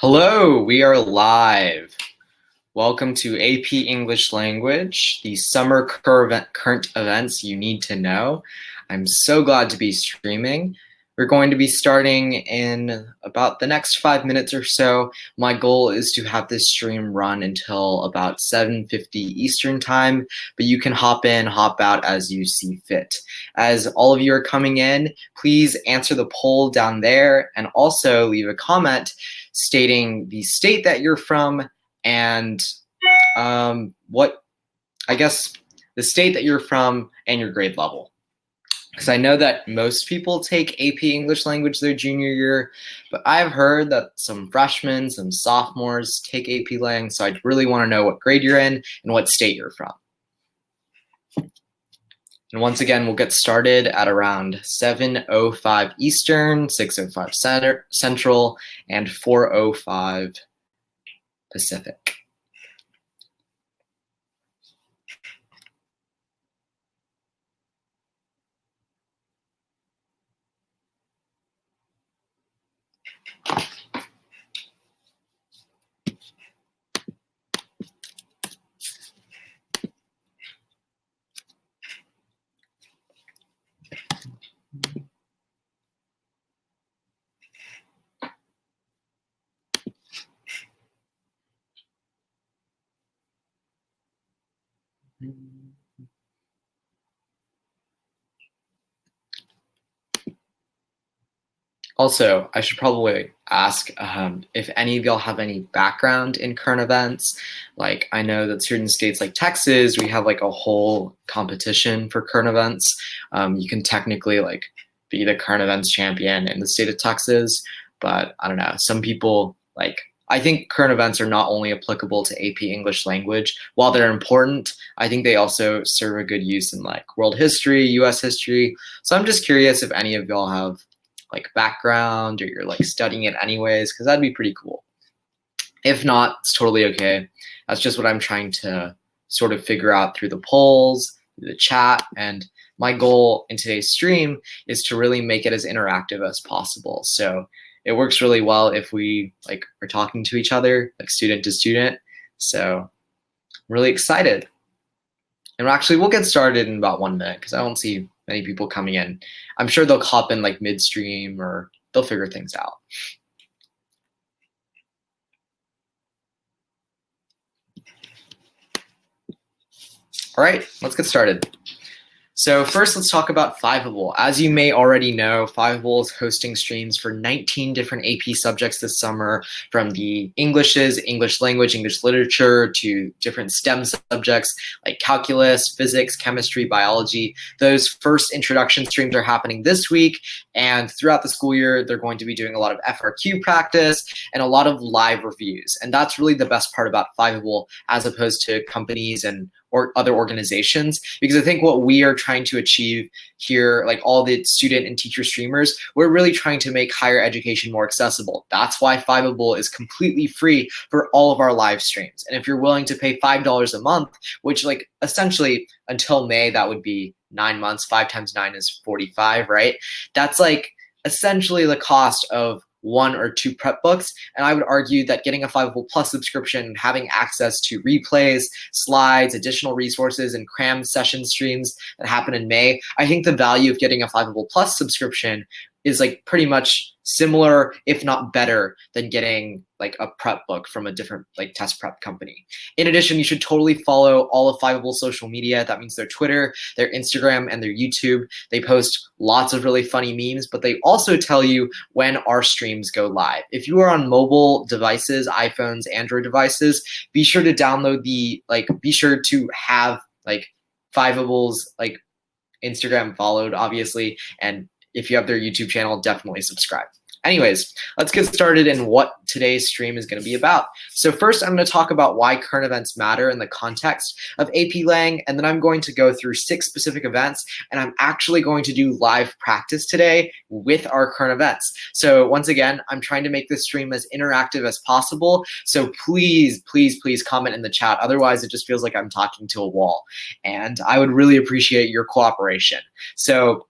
Hello, we are live. Welcome to AP English Language, the summer current events you need to know. I'm so glad to be streaming. We're going to be starting in about the next 5 minutes or so. My goal is to have this stream run until about 7:50 Eastern time, but you can hop in, hop out as you see fit. As all of you are coming in, please answer the poll down there and also leave a comment stating the state that you're from and the state that you're from and your grade level. Because I know that most people take AP English Language their junior year, but I've heard that some freshmen, some sophomores take AP Lang, so I really want to know what grade you're in and what state you're from. And once again, we'll get started at around 7:05 Eastern, 6:05 Central, and 4:05 Pacific. Also, I should probably ask if any of y'all have any background in current events. Like, I know that certain states like Texas, we have like a whole competition for current events. You can technically like be the current events champion in the state of Texas, but I don't know, some people I think current events are not only applicable to AP English Language. While they're important, I think they also serve a good use in like world history, US history. So I'm just curious if any of y'all have like background or you're like studying it anyways, because that'd be pretty cool. If not, it's totally okay. That's just what I'm trying to sort of figure out through the polls, through the chat, and my goal in today's stream is to really make it as interactive as possible. So it works really well if we like are talking to each other, like student to student. So I'm really excited. And actually, we'll get started in about 1 minute because I don't see many people coming in. I'm sure they'll hop in like midstream or they'll figure things out. All right, let's get started. So first, let's talk about Fiveable. As you may already know, Fiveable is hosting streams for 19 different AP subjects this summer, from the Englishes, English language, English literature, to different STEM subjects like calculus, physics, chemistry, biology. Those first introduction streams are happening this week, and throughout the school year, they're going to be doing a lot of FRQ practice and a lot of live reviews. And that's really the best part about Fiveable as opposed to companies and or other organizations, because I think what we are trying to achieve here, like all the student and teacher streamers, we're really trying to make higher education more accessible. That's why Fiveable is completely free for all of our live streams. And if you're willing to pay $5 a month, which like essentially until May, that would be 9 months, 5 times 9 is 45, right? That's like essentially the cost of 1 or 2 prep books. And I would argue that getting a Fiveable Plus subscription, having access to replays, slides, additional resources, and crammed session streams that happen in May, I think the value of getting a Fiveable Plus subscription is like pretty much similar, if not better, than getting like a prep book from a different like test prep company. In addition, you should totally follow all of Fiveable social media. That means their Twitter, their Instagram, and their YouTube. They post lots of really funny memes, but they also tell you when our streams go live. If you are on mobile devices, iPhones, Android devices, be sure to download be sure to have like Fiveable's like Instagram followed, obviously, and if you have their YouTube channel, definitely subscribe. Anyways, let's get started in what today's stream is going to be about. So first, I'm going to talk about why current events matter in the context of AP Lang, and then I'm going to go through 6 specific events, and I'm actually going to do live practice today with our current events. So once again, I'm trying to make this stream as interactive as possible, so please, please, please comment in the chat. Otherwise, it just feels like I'm talking to a wall, and I would really appreciate your cooperation. So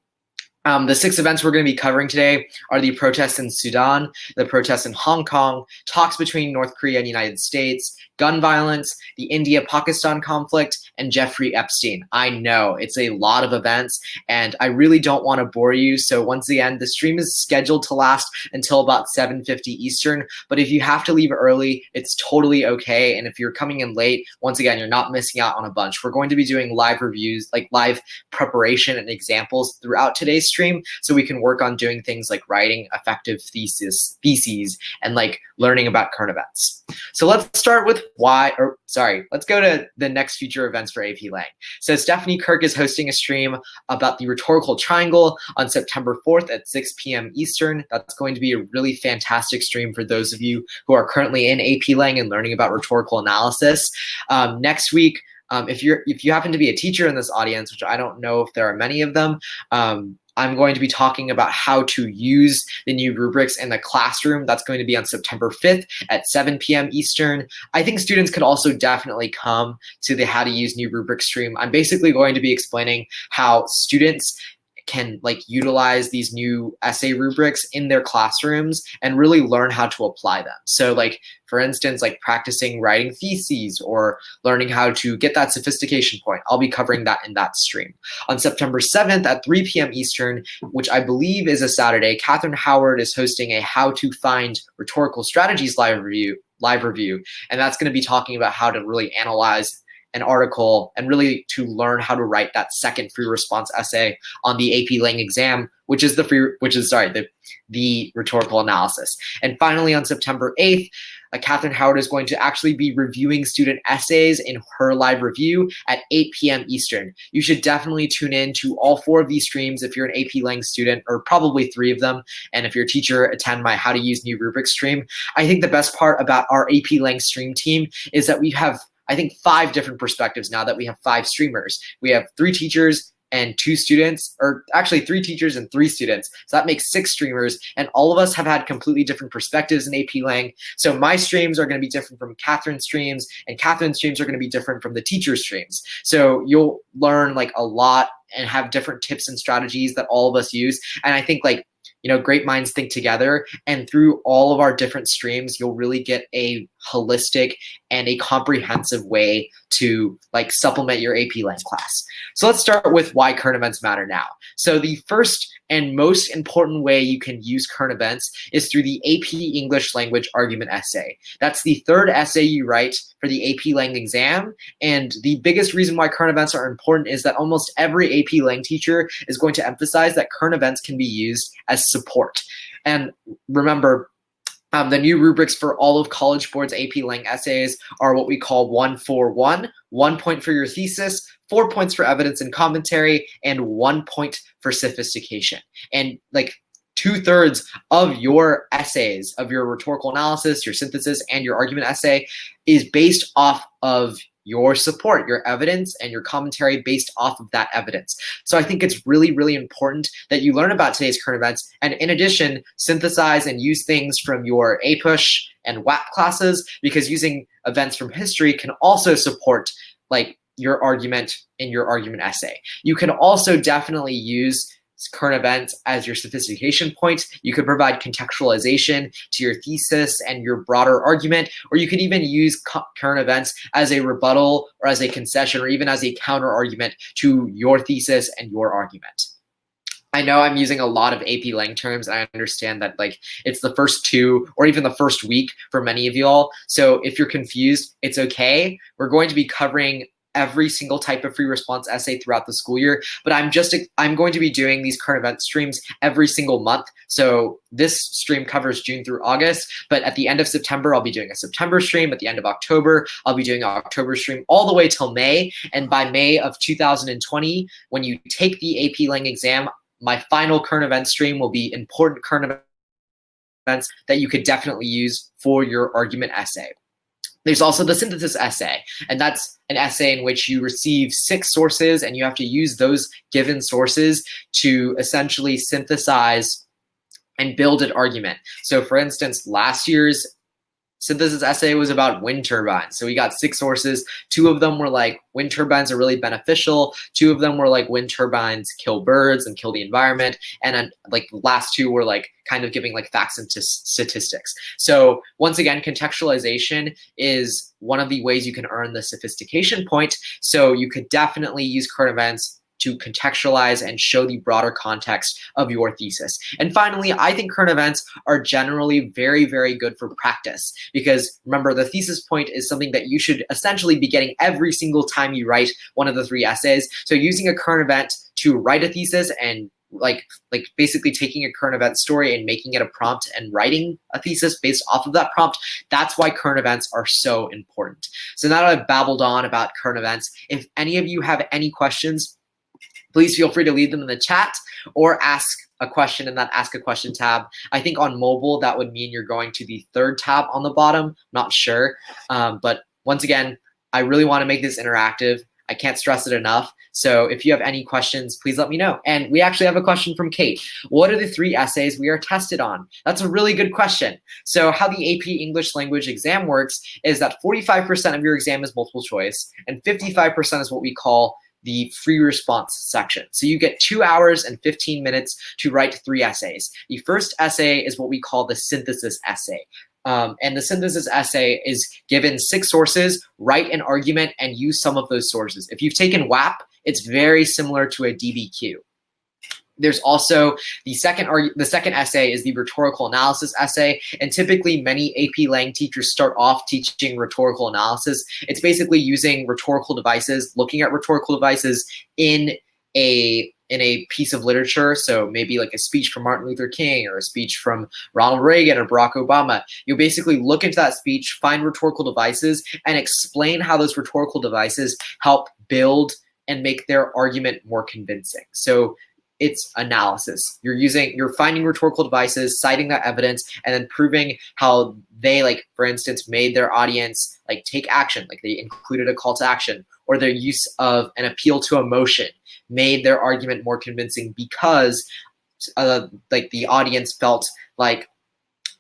The 6 events we're going to be covering today are the protests in Sudan, the protests in Hong Kong, talks between North Korea and the United States, gun violence, the India-Pakistan conflict, and Jeffrey Epstein. I know it's a lot of events, and I really don't want to bore you. So once again, the stream is scheduled to last until about 7:50 Eastern. But if you have to leave early, it's totally okay. And if you're coming in late, once again, you're not missing out on a bunch. We're going to be doing live reviews, like live preparation and examples throughout today's stream, so we can work on doing things like writing effective theses and like learning about current events. So let's start with let's go to the next future events for AP Lang. So Stephanie Kirk is hosting a stream about the rhetorical triangle on September 4th at 6 p.m. Eastern. That's going to be a really fantastic stream for those of you who are currently in AP Lang and learning about rhetorical analysis. Next week, if you happen to be a teacher in this audience, which I don't know if there are many of them, I'm going to be talking about how to use the new rubrics in the classroom. That's going to be on September 5th at 7 p.m. Eastern. I think students could also definitely come to the How to Use New Rubrics stream. I'm basically going to be explaining how students can like utilize these new essay rubrics in their classrooms and really learn how to apply them. So like, for instance, like practicing writing theses or learning how to get that sophistication point. I'll be covering that in that stream. On September 7th at 3 p.m. Eastern, which I believe is a Saturday, Catherine Howard is hosting a How to Find Rhetorical Strategies live review. And that's going to be talking about how to really analyze an article and really to learn how to write that second free response essay on the AP Lang exam, which is the rhetorical analysis. And finally, on September 8th, Catherine Howard is going to actually be reviewing student essays in her live review at 8 p.m. Eastern. You should definitely tune in to all 4 of these streams if you're an AP Lang student, or probably 3 of them. And if you're a teacher, attend my How to Use New Rubrics stream. I think the best part about our AP Lang stream team is that we have, I think, 5 different perspectives now that we have 5 streamers. We have 3 teachers and 2 students, or actually 3 teachers and 3 students. So that makes 6 streamers, and all of us have had completely different perspectives in AP Lang. So my streams are going to be different from Catherine's streams, and Catherine's streams are going to be different from the teacher's streams. So you'll learn like a lot and have different tips and strategies that all of us use. And I think like, great minds think together, and through all of our different streams, you'll really get a holistic and a comprehensive way to like supplement your AP Lang class. So let's start with why current events matter now. So the first and most important way you can use current events is through the AP English Language Argument Essay. That's the 3rd essay you write for the AP Lang exam. And the biggest reason why current events are important is that almost every AP Lang teacher is going to emphasize that current events can be used as support. And remember, the new rubrics for all of College Board's AP Lang essays are what we call 1-4-1, 1 point for your thesis, 4 points for evidence and commentary, and 1 point for sophistication. And like 2/3 of your essays, of your rhetorical analysis, your synthesis, and your argument essay is based off of your support, your evidence, and your commentary based off of that evidence. So I think it's really, really important that you learn about today's current events, and in addition, synthesize and use things from your APUSH and WAP classes, because using events from history can also support like your argument in your argument essay. You can also definitely use current events as your sophistication point. You could provide contextualization to your thesis and your broader argument, or you could even use current events as a rebuttal or as a concession or even as a counter argument to your thesis and your argument. I know I'm using a lot of AP Lang terms. I understand that like it's the first 2 or even the first week for many of y'all. So if you're confused, it's okay. We're going to be covering every single type of free response essay throughout the school year, but I'm going to be doing these current event streams every single month. So this stream covers June through August, but at the end of September, I'll be doing a September stream. At the end of October, I'll be doing an October stream all the way till May. And by May of 2020, when you take the AP Lang exam, my final current event stream will be important current events that you could definitely use for your argument essay. There's also the synthesis essay, and that's an essay in which you receive 6 sources and you have to use those given sources to essentially synthesize and build an argument. So for instance, last year's synthesis essay was about wind turbines. So we got 6 sources. 2 of them were like wind turbines are really beneficial. 2 of them were like wind turbines kill birds and kill the environment. And then like the last 2 were like kind of giving like facts and statistics. So once again, contextualization is one of the ways you can earn the sophistication point. So you could definitely use current events to contextualize and show the broader context of your thesis. And finally, I think current events are generally very, very good for practice because remember, the thesis point is something that you should essentially be getting every single time you write one of the 3 essays. So using a current event to write a thesis and like basically taking a current event story and making it a prompt and writing a thesis based off of that prompt, that's why current events are so important. So now that I've babbled on about current events, if any of you have any questions, please feel free to leave them in the chat or ask a question in that Ask a Question tab. I think on mobile, that would mean you're going to the 3rd tab on the bottom. Not sure. But once again, I really want to make this interactive. I can't stress it enough. So if you have any questions, please let me know. And we actually have a question from Kate. What are the 3 essays we are tested on? That's a really good question. So how the AP English language exam works is that 45% of your exam is multiple choice and 55% is what we call the free response section. So you get 2 hours and 15 minutes to write 3 essays. The first essay is what we call the synthesis essay. And the synthesis essay is given 6 sources, write an argument, and use some of those sources. If you've taken WAP, it's very similar to a DBQ. There's also the second essay is the rhetorical analysis essay, and typically many AP Lang teachers start off teaching rhetorical analysis. It's basically using rhetorical devices, looking at rhetorical devices in a piece of literature. So maybe like a speech from Martin Luther King or a speech from Ronald Reagan or Barack Obama. You basically look into that speech, find rhetorical devices, and explain how those rhetorical devices help build and make their argument more convincing. So it's analysis. You're finding rhetorical devices, citing that evidence, and then proving how they, like, for instance, made their audience like take action, like they included a call to action, or their use of an appeal to emotion made their argument more convincing because like the audience felt like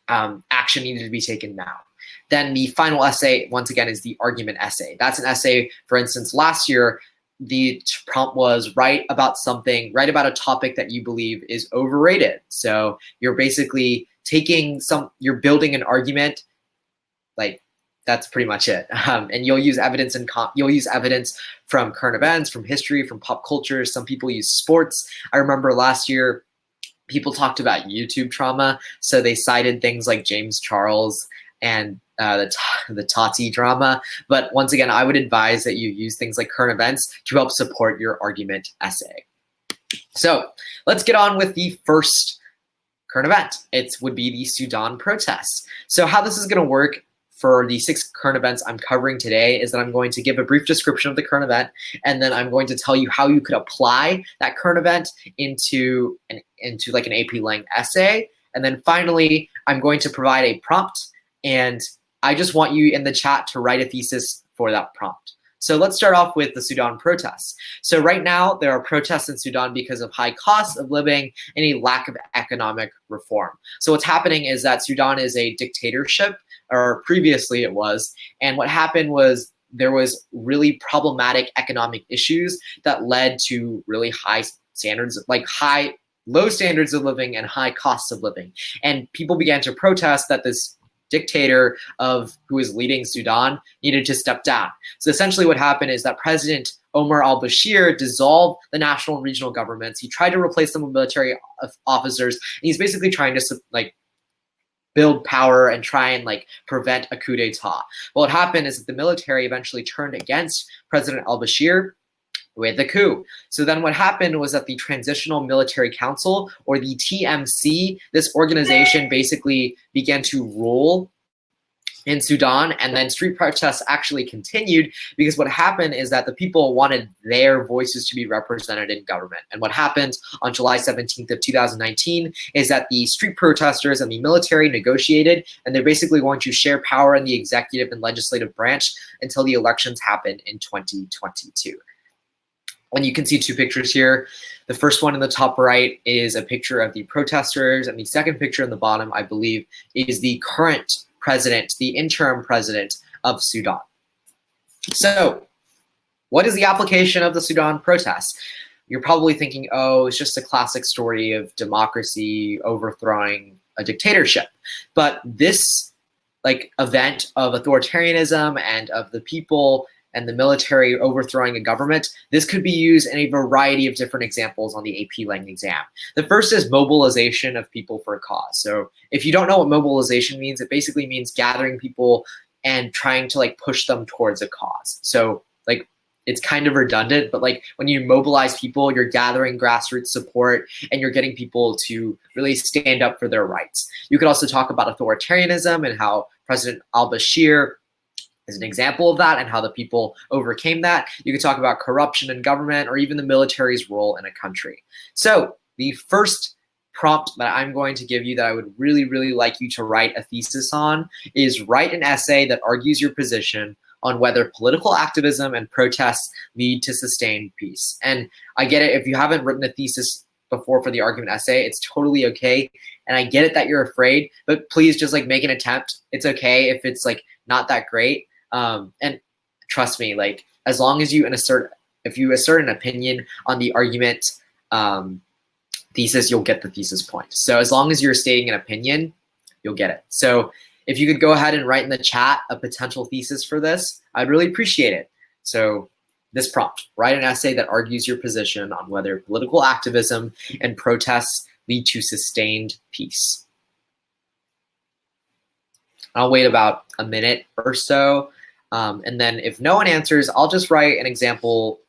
action needed to be taken now. Then the final essay, once again, is the argument essay. That's an essay, for instance, last year, the prompt was write about a topic that you believe is overrated. So you're basically you're building an argument, like that's pretty much it. And you'll use evidence from current events, from history, from pop culture. Some people use sports. I remember last year, people talked about YouTube trauma. So they cited things like James Charles and the Tati drama. But once again, I would advise that you use things like current events to help support your argument essay. So let's get on with the first current event. It would be the Sudan protests. So how this is going to work for the 6 current events I'm covering today is that I'm going to give a brief description of the current event, and then I'm going to tell you how you could apply that current event into like an AP Lang essay. And then finally, I'm going to provide a prompt, and I just want you in the chat to write a thesis for that prompt. So let's start off with the Sudan protests. So right now, there are protests in Sudan because of high costs of living and a lack of economic reform. So what's happening is that Sudan is a dictatorship, or previously it was, and what happened was there was really problematic economic issues that led to really high standards, like low standards of living and high costs of living. And people began to protest that this dictator who is leading Sudan needed to step down. So essentially what happened is that President Omar al-Bashir dissolved the national and regional governments. He tried to replace them with military officers, and he's basically trying to build power and try and prevent a coup d'etat. Well, what happened is that the military eventually turned against President al-Bashir with the coup. So then what happened was that the Transitional Military Council, or the TMC, this organization basically began to rule in Sudan, and then street protests actually continued because what happened is that the people wanted their voices to be represented in government. And what happened on July 17th of 2019 is that the street protesters and the military negotiated, and they're basically going to share power in the executive and legislative branch until the elections happen in 2022. And you can see 2 pictures here. The first one in the top right is a picture of the protesters, and the second picture in the bottom, I believe, is the current president, the interim president of Sudan. So what is the application of the Sudan protests? You're probably thinking, oh, it's just a classic story of democracy overthrowing a dictatorship. But this event of authoritarianism and of the people and the military overthrowing a government, this could be used in a variety of different examples on the AP Lang exam. The first is mobilization of people for a cause. So if you don't know what mobilization means, it basically means gathering people and trying to push them towards a cause. So it's kind of redundant, but when you mobilize people, you're gathering grassroots support and you're getting people to really stand up for their rights. You could also talk about authoritarianism and how President al-Bashir is an example of that and how the people overcame that. You could talk about corruption in government or even the military's role in a country. So the first prompt that I'm going to give you that I would really, really like you to write a thesis on is write an essay that argues your position on whether political activism and protests lead to sustained peace. And I get it, if you haven't written a thesis before for the argument essay, it's totally okay. And I get it that you're afraid, but please just make an attempt. It's okay if it's not that great. And trust me, as long as you if you assert an opinion on the argument thesis, you'll get the thesis point. So as long as you're stating an opinion, you'll get it. So if you could go ahead and write in the chat a potential thesis for this, I'd really appreciate it. So this prompt, write an essay that argues your position on whether political activism and protests lead to sustained peace. I'll wait about a minute or so. And then if no one answers, I'll just write an example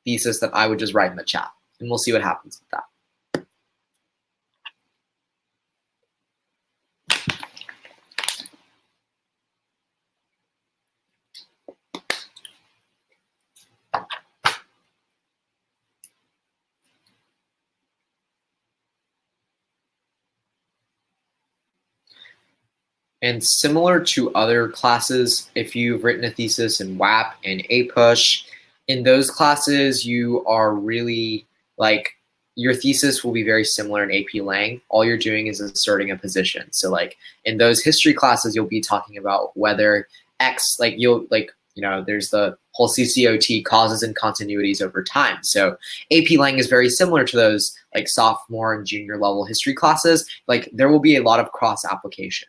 thesis that I would just write in the chat. And we'll see what happens with that. And similar to other classes, if you've written a thesis in WAP and APUSH, in those classes, you are really your thesis will be very similar in AP Lang. All you're doing is asserting a position. So in those history classes, you'll be talking about whether X, there's the whole CCOT, causes and continuities over time. So AP Lang is very similar to those sophomore and junior level history classes. There will be a lot of cross application.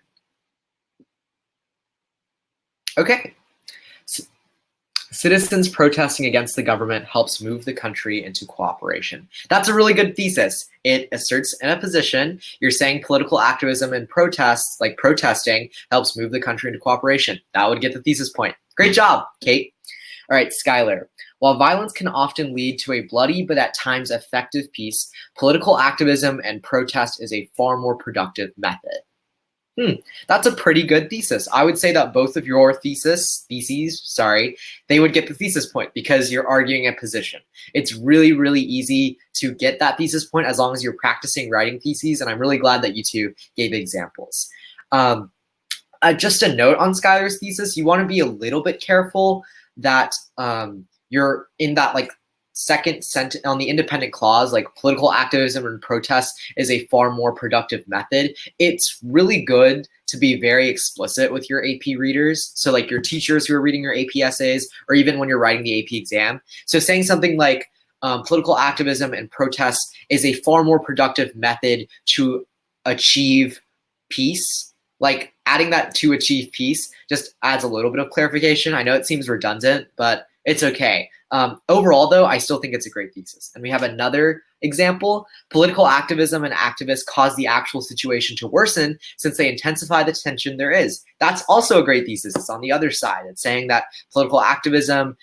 Okay. Citizens protesting against the government helps move the country into cooperation. That's a really good thesis. It asserts in a position. You're saying political activism and protests, protesting, helps move the country into cooperation. That would get the thesis point. Great job, Kate. All right, Skylar. While violence can often lead to a bloody but at times effective peace, political activism and protest is a far more productive method. That's a pretty good thesis. I would say that both of your theses, they would get the thesis point because you're arguing a position. It's really, really easy to get that thesis point as long as you're practicing writing theses, and I'm really glad that you two gave examples. Just a note on Skylar's thesis, you want to be a little bit careful that you're in that second sentence on the independent clause, political activism and protest is a far more productive method. It's really good to be very explicit with your AP readers. So your teachers who are reading your AP essays, or even when you're writing the AP exam. So saying something political activism and protest is a far more productive method to achieve peace. Adding that to achieve peace just adds a little bit of clarification. I know it seems redundant, but it's okay. Overall, though, I still think it's a great thesis. And we have another example. Political activism and activists cause the actual situation to worsen since they intensify the tension there is. That's also a great thesis. It's on the other side. It's saying that political activism,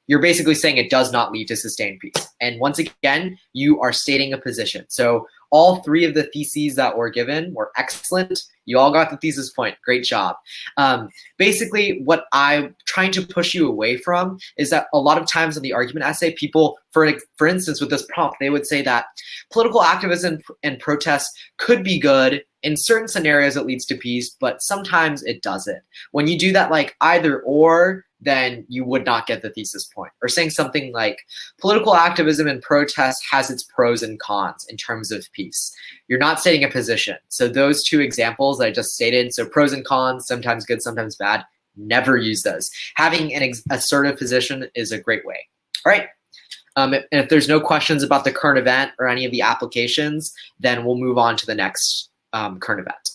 you're basically saying it does not lead to sustained peace. And once again, you are stating a position. So all three of the theses that were given were excellent. You all got the thesis point. Great job. Basically, what I'm trying to push you away from is that a lot of times in the argument essay, people, for instance, with this prompt, they would say that political activism and protests could be good. In certain scenarios, it leads to peace, but sometimes it doesn't. When you do that either or, then you would not get the thesis point. Or saying something like, political activism and protest has its pros and cons in terms of peace. You're not stating a position. So those two examples that I just stated, so pros and cons, sometimes good, sometimes bad, never use those. Having an assertive position is a great way. All right. And if there's no questions about the current event or any of the applications, then we'll move on to the next current event.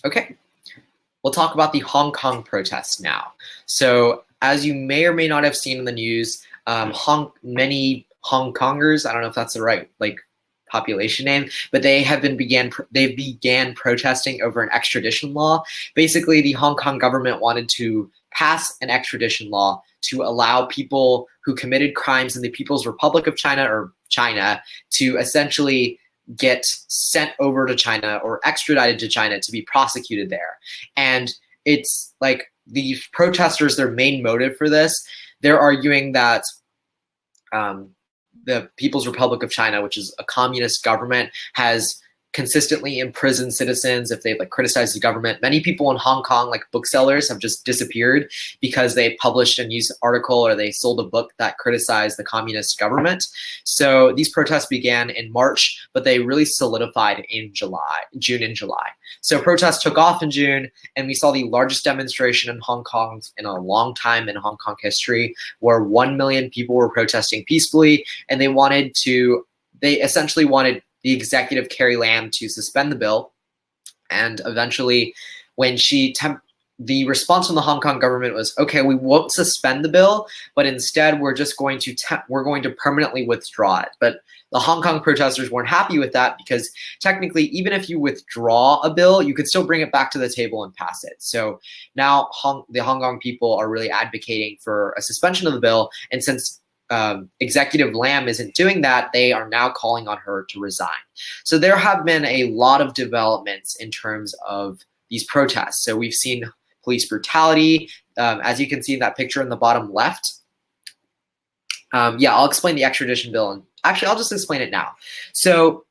Okay, we'll talk about the Hong Kong protests now. So as you may or may not have seen in the news, many Hong Kongers, I don't know if that's the right population name, but they began protesting over an extradition law. Basically, the Hong Kong government wanted to pass an extradition law to allow people who committed crimes in the People's Republic of China or China to essentially get sent over to China or extradited to China to be prosecuted there. And it's like the protesters, their main motive for this, they're arguing that the People's Republic of China, which is a communist government, has consistently imprisoned citizens if they criticize the government. Many people in Hong Kong, like booksellers, have just disappeared because they published a news article or they sold a book that criticized the communist government. So these protests began in March, but they really solidified in June and July. So protests took off in June, and we saw the largest demonstration in Hong Kong in a long time in Hong Kong history, where 1 million people were protesting peacefully, and they essentially wanted the executive Carrie Lam to suspend the bill. And eventually, when the response from the Hong Kong government was, okay, we won't suspend the bill, but instead we're just going to permanently withdraw it. But the Hong Kong protesters weren't happy with that, because technically, even if you withdraw a bill, you could still bring it back to the table and pass it. So now the Hong Kong people are really advocating for a suspension of the bill. And since Executive Lam isn't doing that, they are now calling on her to resign. So there have been a lot of developments in terms of these protests. So we've seen police brutality, as you can see in that picture in the bottom left. Yeah, I'll explain the extradition bill, and actually I'll just explain it now. So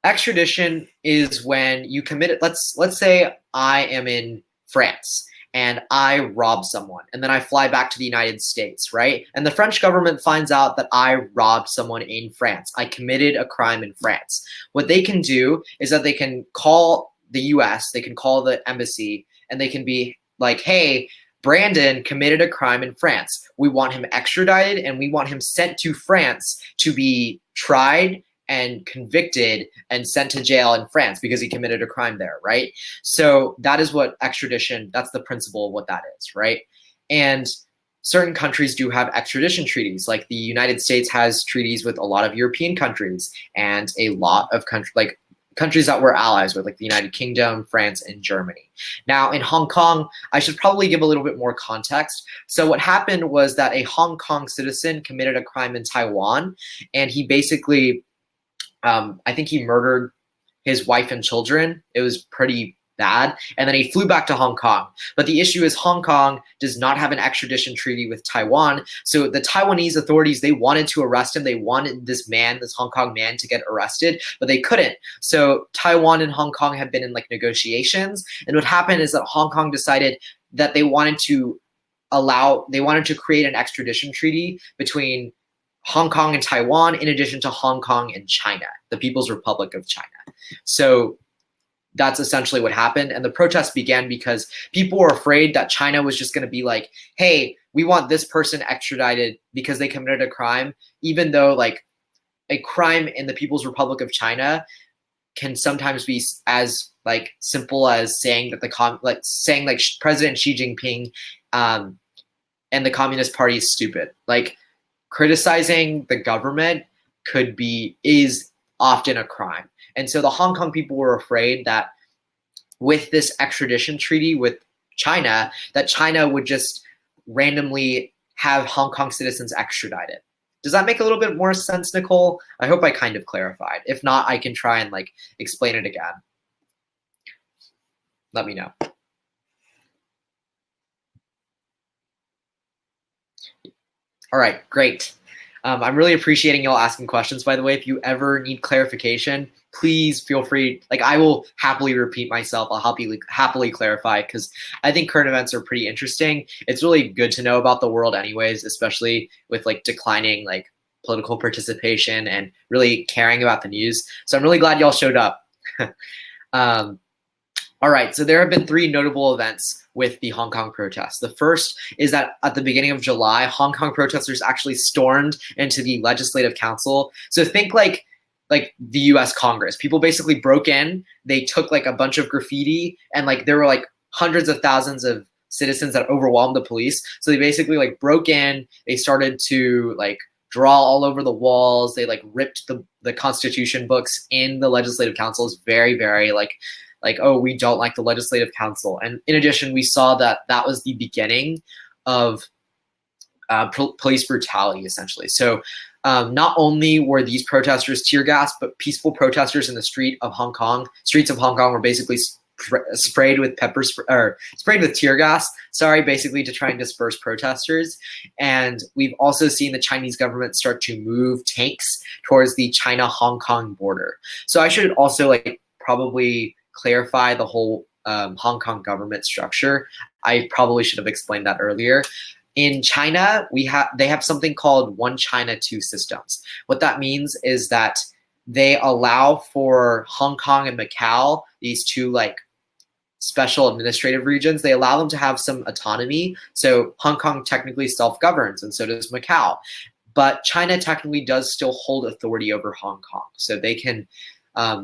extradition is when you commit it. Let's say I am in France and I rob someone, and then I fly back to the United States, right? And the French government finds out that I robbed someone in France. I committed a crime in France. What they can do is that they can call the US, they can call the embassy, and they can be like, hey, Brandon committed a crime in France. We want him extradited, and we want him sent to France to be tried and convicted and sent to jail in France because he committed a crime there, right? So that is what extradition, that's the principle of what that is, right? And certain countries do have extradition treaties. Like the United States has treaties with a lot of European countries and a lot of countries that we're allies with, like the United Kingdom, France, and Germany. Now, in Hong Kong, I should probably give a little bit more context. So what happened was that a Hong Kong citizen committed a crime in Taiwan, and he basically, I think he murdered his wife and children. It was pretty bad. And then he flew back to Hong Kong. But the issue is Hong Kong does not have an extradition treaty with Taiwan. So the Taiwanese authorities, they wanted to arrest him. They wanted this Hong Kong man to get arrested, but they couldn't. So Taiwan and Hong Kong have been in negotiations. And what happened is that Hong Kong decided that they wanted to create an extradition treaty between Hong Kong and Taiwan, in addition to Hong Kong and China, the People's Republic of China. So that's essentially what happened. And the protests began because people were afraid that China was just going to be like, hey, we want this person extradited because they committed a crime, even though a crime in the People's Republic of China can sometimes be as simple as saying that President Xi Jinping and the Communist Party is stupid. Criticizing the government is often a crime. And so the Hong Kong people were afraid that with this extradition treaty with China, that China would just randomly have Hong Kong citizens extradited. Does that make a little bit more sense, Nicole? I hope I kind of clarified. If not, I can try and explain it again. Let me know. All right, great. I'm really appreciating y'all asking questions, by the way. If you ever need clarification, please feel free. Like, I will happily repeat myself. I'll happily clarify, because I think current events are pretty interesting. It's really good to know about the world anyways, especially with like declining like political participation and really caring about the news. So I'm really glad y'all showed up. All right, so there have been 3 notable events with the Hong Kong protests. The first is that at the beginning of July, Hong Kong protesters actually stormed into the Legislative Council. So think like the US Congress. People basically broke in, they took like a bunch of graffiti, and like there were like hundreds of thousands of citizens that overwhelmed the police. So they basically like broke in, they started to like draw all over the walls, they like ripped the Constitution books in the Legislative Council. Is very, very like, oh, we don't like the Legislative Council. And in addition, we saw that that was the beginning of police brutality, essentially. So not only were these protesters tear gassed, but peaceful protesters in the streets of Hong Kong were basically sprayed with sprayed with tear gas, basically to try and disperse protesters. And we've also seen the Chinese government start to move tanks towards the China-Hong Kong border. So I should also like probably clarify the whole Hong Kong government structure. I probably should have explained that earlier. In China, they have something called One China, Two Systems. What that means is that they allow for Hong Kong and Macau, these two like special administrative regions, they allow them to have some autonomy. So Hong Kong technically self-governs, and so does Macau. But China technically does still hold authority over Hong Kong. So they can,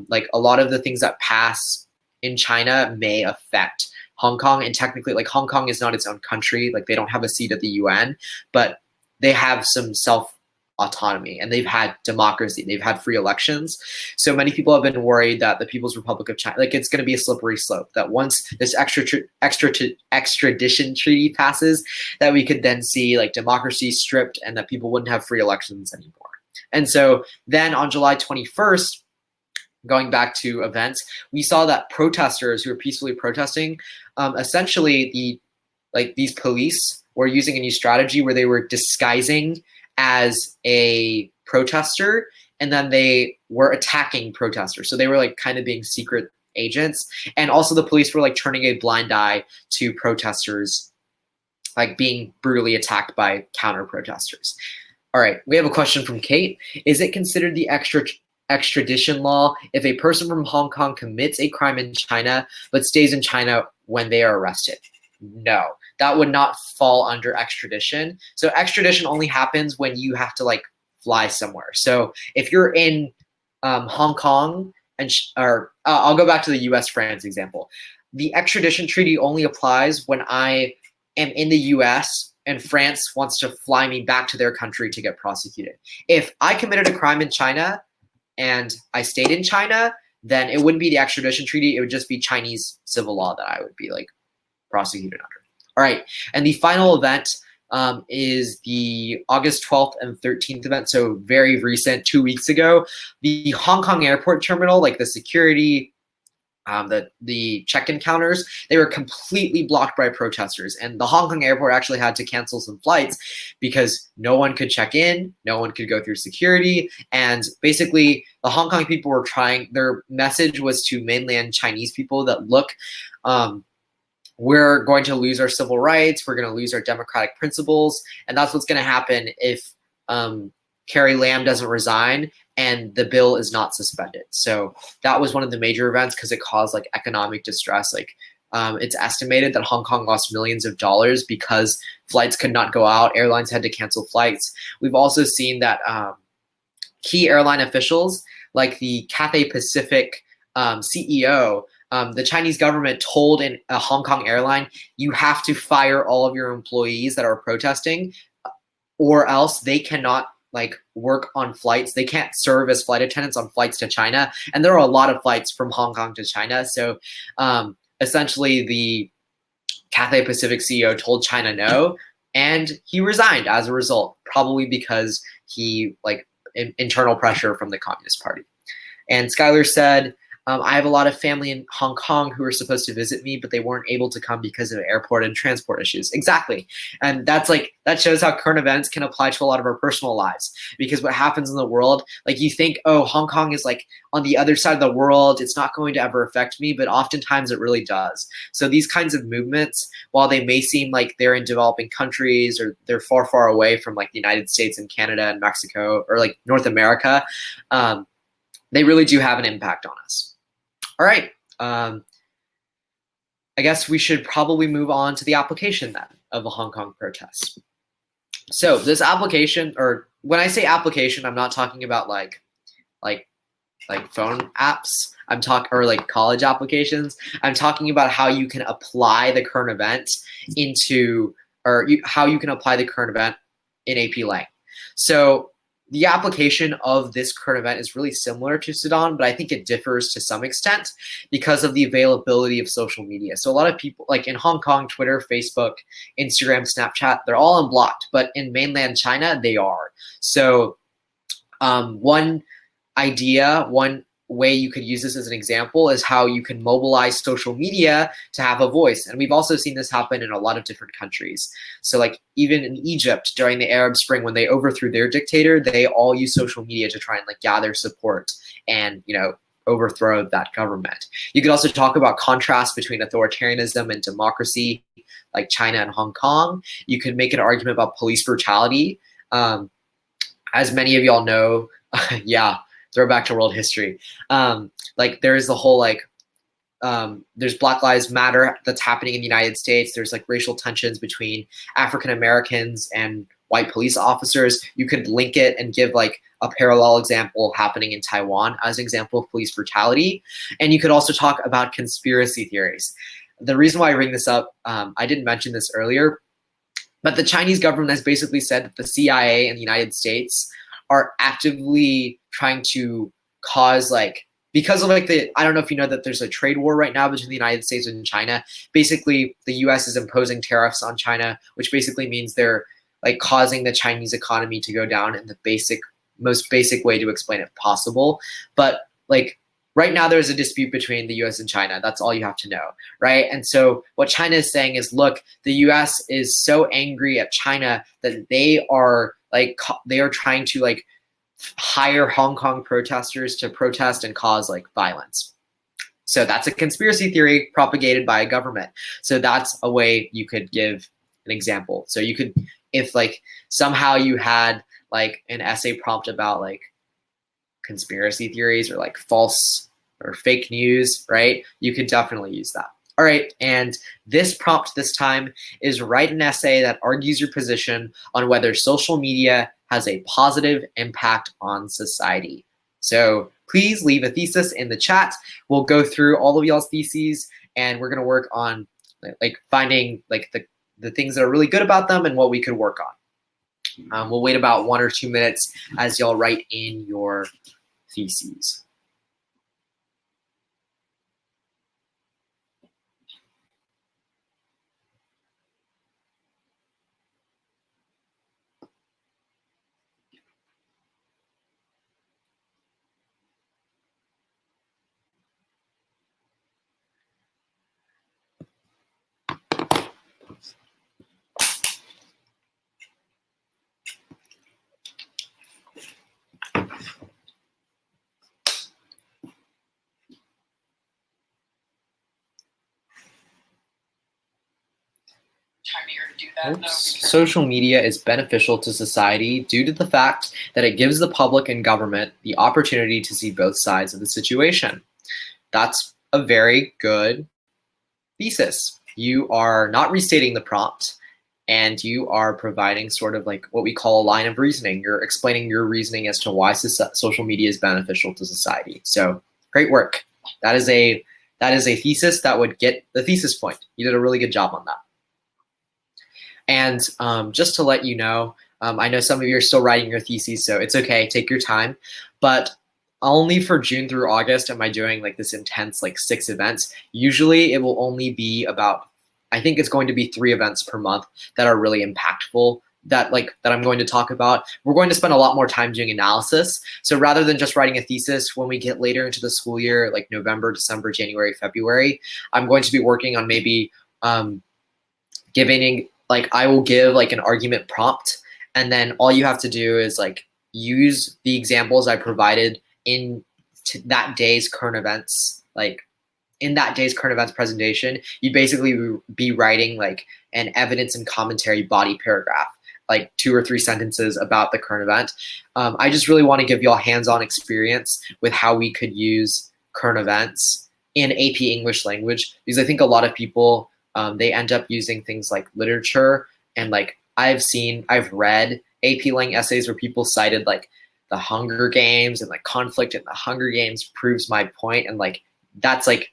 like a lot of the things that pass in China may affect Hong Kong. And technically, like Hong Kong is not its own country. Like they don't have a seat at the UN, but they have some self-autonomy, and they've had democracy. They've had free elections. So many people have been worried that the People's Republic of China, like it's going to be a slippery slope, that once this extradition treaty passes, that we could then see like democracy stripped and that people wouldn't have free elections anymore. And so then on July 21st, going back to events, we saw that protesters who were peacefully protesting, essentially these police were using a new strategy where they were disguising as a protester, and then they were attacking protesters. So they were like kind of being secret agents. And also the police were like turning a blind eye to protesters like being brutally attacked by counter protesters. All right, we have a question from Kate. Is it considered the extradition law if a person from Hong Kong commits a crime in China but stays in China when they are arrested? No, that would not fall under extradition. So extradition only happens when you have to like fly somewhere. So if you're in Hong Kong I'll go back to the US-France example. The extradition treaty only applies when I am in the US and France wants to fly me back to their country to get prosecuted. If I committed a crime in China and I stayed in China, then it wouldn't be the extradition treaty. It would just be Chinese civil law that I would be like prosecuted under. All right, and the final event is the August 12th and 13th event, so very recent, 2 weeks ago. The Hong Kong airport terminal, like the security, the check-in counters, they were completely blocked by protesters, and the Hong Kong airport actually had to cancel some flights because no one could check in, no one could go through security, and basically the Hong Kong people were trying, their message was to mainland Chinese people that, look, we're going to lose our civil rights, we're going to lose our democratic principles, and that's what's going to happen if Carrie Lam doesn't resign and the bill is not suspended. So that was one of the major events because it caused like economic distress. Like it's estimated that Hong Kong lost millions of dollars because flights could not go out. Airlines had to cancel flights. We've also seen that key airline officials like the Cathay Pacific CEO, the Chinese government told a Hong Kong airline, you have to fire all of your employees that are protesting, or else they cannot like work on flights. They can't serve as flight attendants on flights to China. And there are a lot of flights from Hong Kong to China. So essentially the Cathay Pacific CEO told China no, and he resigned as a result, probably because he like internal pressure from the Communist Party. And Skylar said, I have a lot of family in Hong Kong who are supposed to visit me, but they weren't able to come because of airport and transport issues. Exactly. And that's like, that shows how current events can apply to a lot of our personal lives. Because what happens in the world, like you think, oh, Hong Kong is like on the other side of the world, it's not going to ever affect me, but oftentimes it really does. So these kinds of movements, while they may seem like they're in developing countries or they're far, far away from like the United States and Canada and Mexico or like North America, they really do have an impact on us. All right. I guess we should probably move on to the application then of the Hong Kong protests. So this application, or when I say application, I'm not talking about like phone apps. I'm talking, or like college applications. I'm talking about how you can apply the current event into, or how you can apply the current event in AP Lang. So the application of this current event is really similar to Sudan, but I think it differs to some extent because of the availability of social media. So a lot of people, like in Hong Kong, Twitter, Facebook, Instagram, Snapchat, they're all unblocked, but in mainland China, they are. So one way you could use this as an example is how you can mobilize social media to have a voice. And we've also seen this happen in a lot of different countries. So like even in Egypt during the Arab Spring, when they overthrew their dictator, they all used social media to try and like gather support and, you know, overthrow that government. You could also talk about contrast between authoritarianism and democracy, like China and Hong Kong. You could make an argument about police brutality. As many of y'all know, yeah, throwback to world history. Like there's the whole there's Black Lives Matter that's happening in the United States. There's like racial tensions between African Americans and white police officers. You could link it and give like a parallel example happening in Taiwan as an example of police brutality. And you could also talk about conspiracy theories. The reason why I bring this up, I didn't mention this earlier, but the Chinese government has basically said that the CIA and the United States are actively trying to cause because of I don't know if you know that there's a trade war right now between the United States and China. Basically, the US is imposing tariffs on China, which basically means they're like causing the Chinese economy to go down in the most basic way to explain it possible. But like right now there's a dispute between the US and China. That's all you have to know, right? And so what China is saying is, look, the US is so angry at China that they are trying to hire Hong Kong protesters to protest and cause violence. So that's a conspiracy theory propagated by a government. So that's a way you could give an example. So you could, if somehow you had an essay prompt about conspiracy theories or false or fake news, right? You could definitely use that. All right, and this prompt this time is write an essay that argues your position on whether social media has a positive impact on society. So please leave a thesis in the chat. We'll go through all of y'all's theses, and we're gonna work on finding the things that are really good about them and what we could work on. We'll wait about 1 or 2 minutes as y'all write in your theses. Social media is beneficial to society due to the fact that it gives the public and government the opportunity to see both sides of the situation. That's a very good thesis. You are not restating the prompt, and you are providing sort of what we call a line of reasoning. You're explaining your reasoning as to why social media is beneficial to society. So great work. That is a thesis that would get the thesis point. You did a really good job on that. And just to let you know, I know some of you are still writing your theses, so it's okay, take your time. But only for June through August am I doing this intense 6 events. Usually it will only be about, I think it's going to be 3 events per month that are really impactful that I'm going to talk about, we're going to spend a lot more time doing analysis. So rather than just writing a thesis when we get later into the school year, like November, December, January, February, I'm going to be working on maybe giving, like, I will give like an argument prompt, and then all you have to do is like use the examples I provided in that day's current events, like in that day's current events presentation. You basically be writing like an evidence and commentary body paragraph, like 2 or 3 sentences about the current event. I just really want to give you all hands-on experience with how we could use current events in AP English language, because I think a lot of people, they end up using things like literature, and like I've read AP Lang essays where people cited like the Hunger Games, and like conflict in the Hunger Games proves my point, and like that's like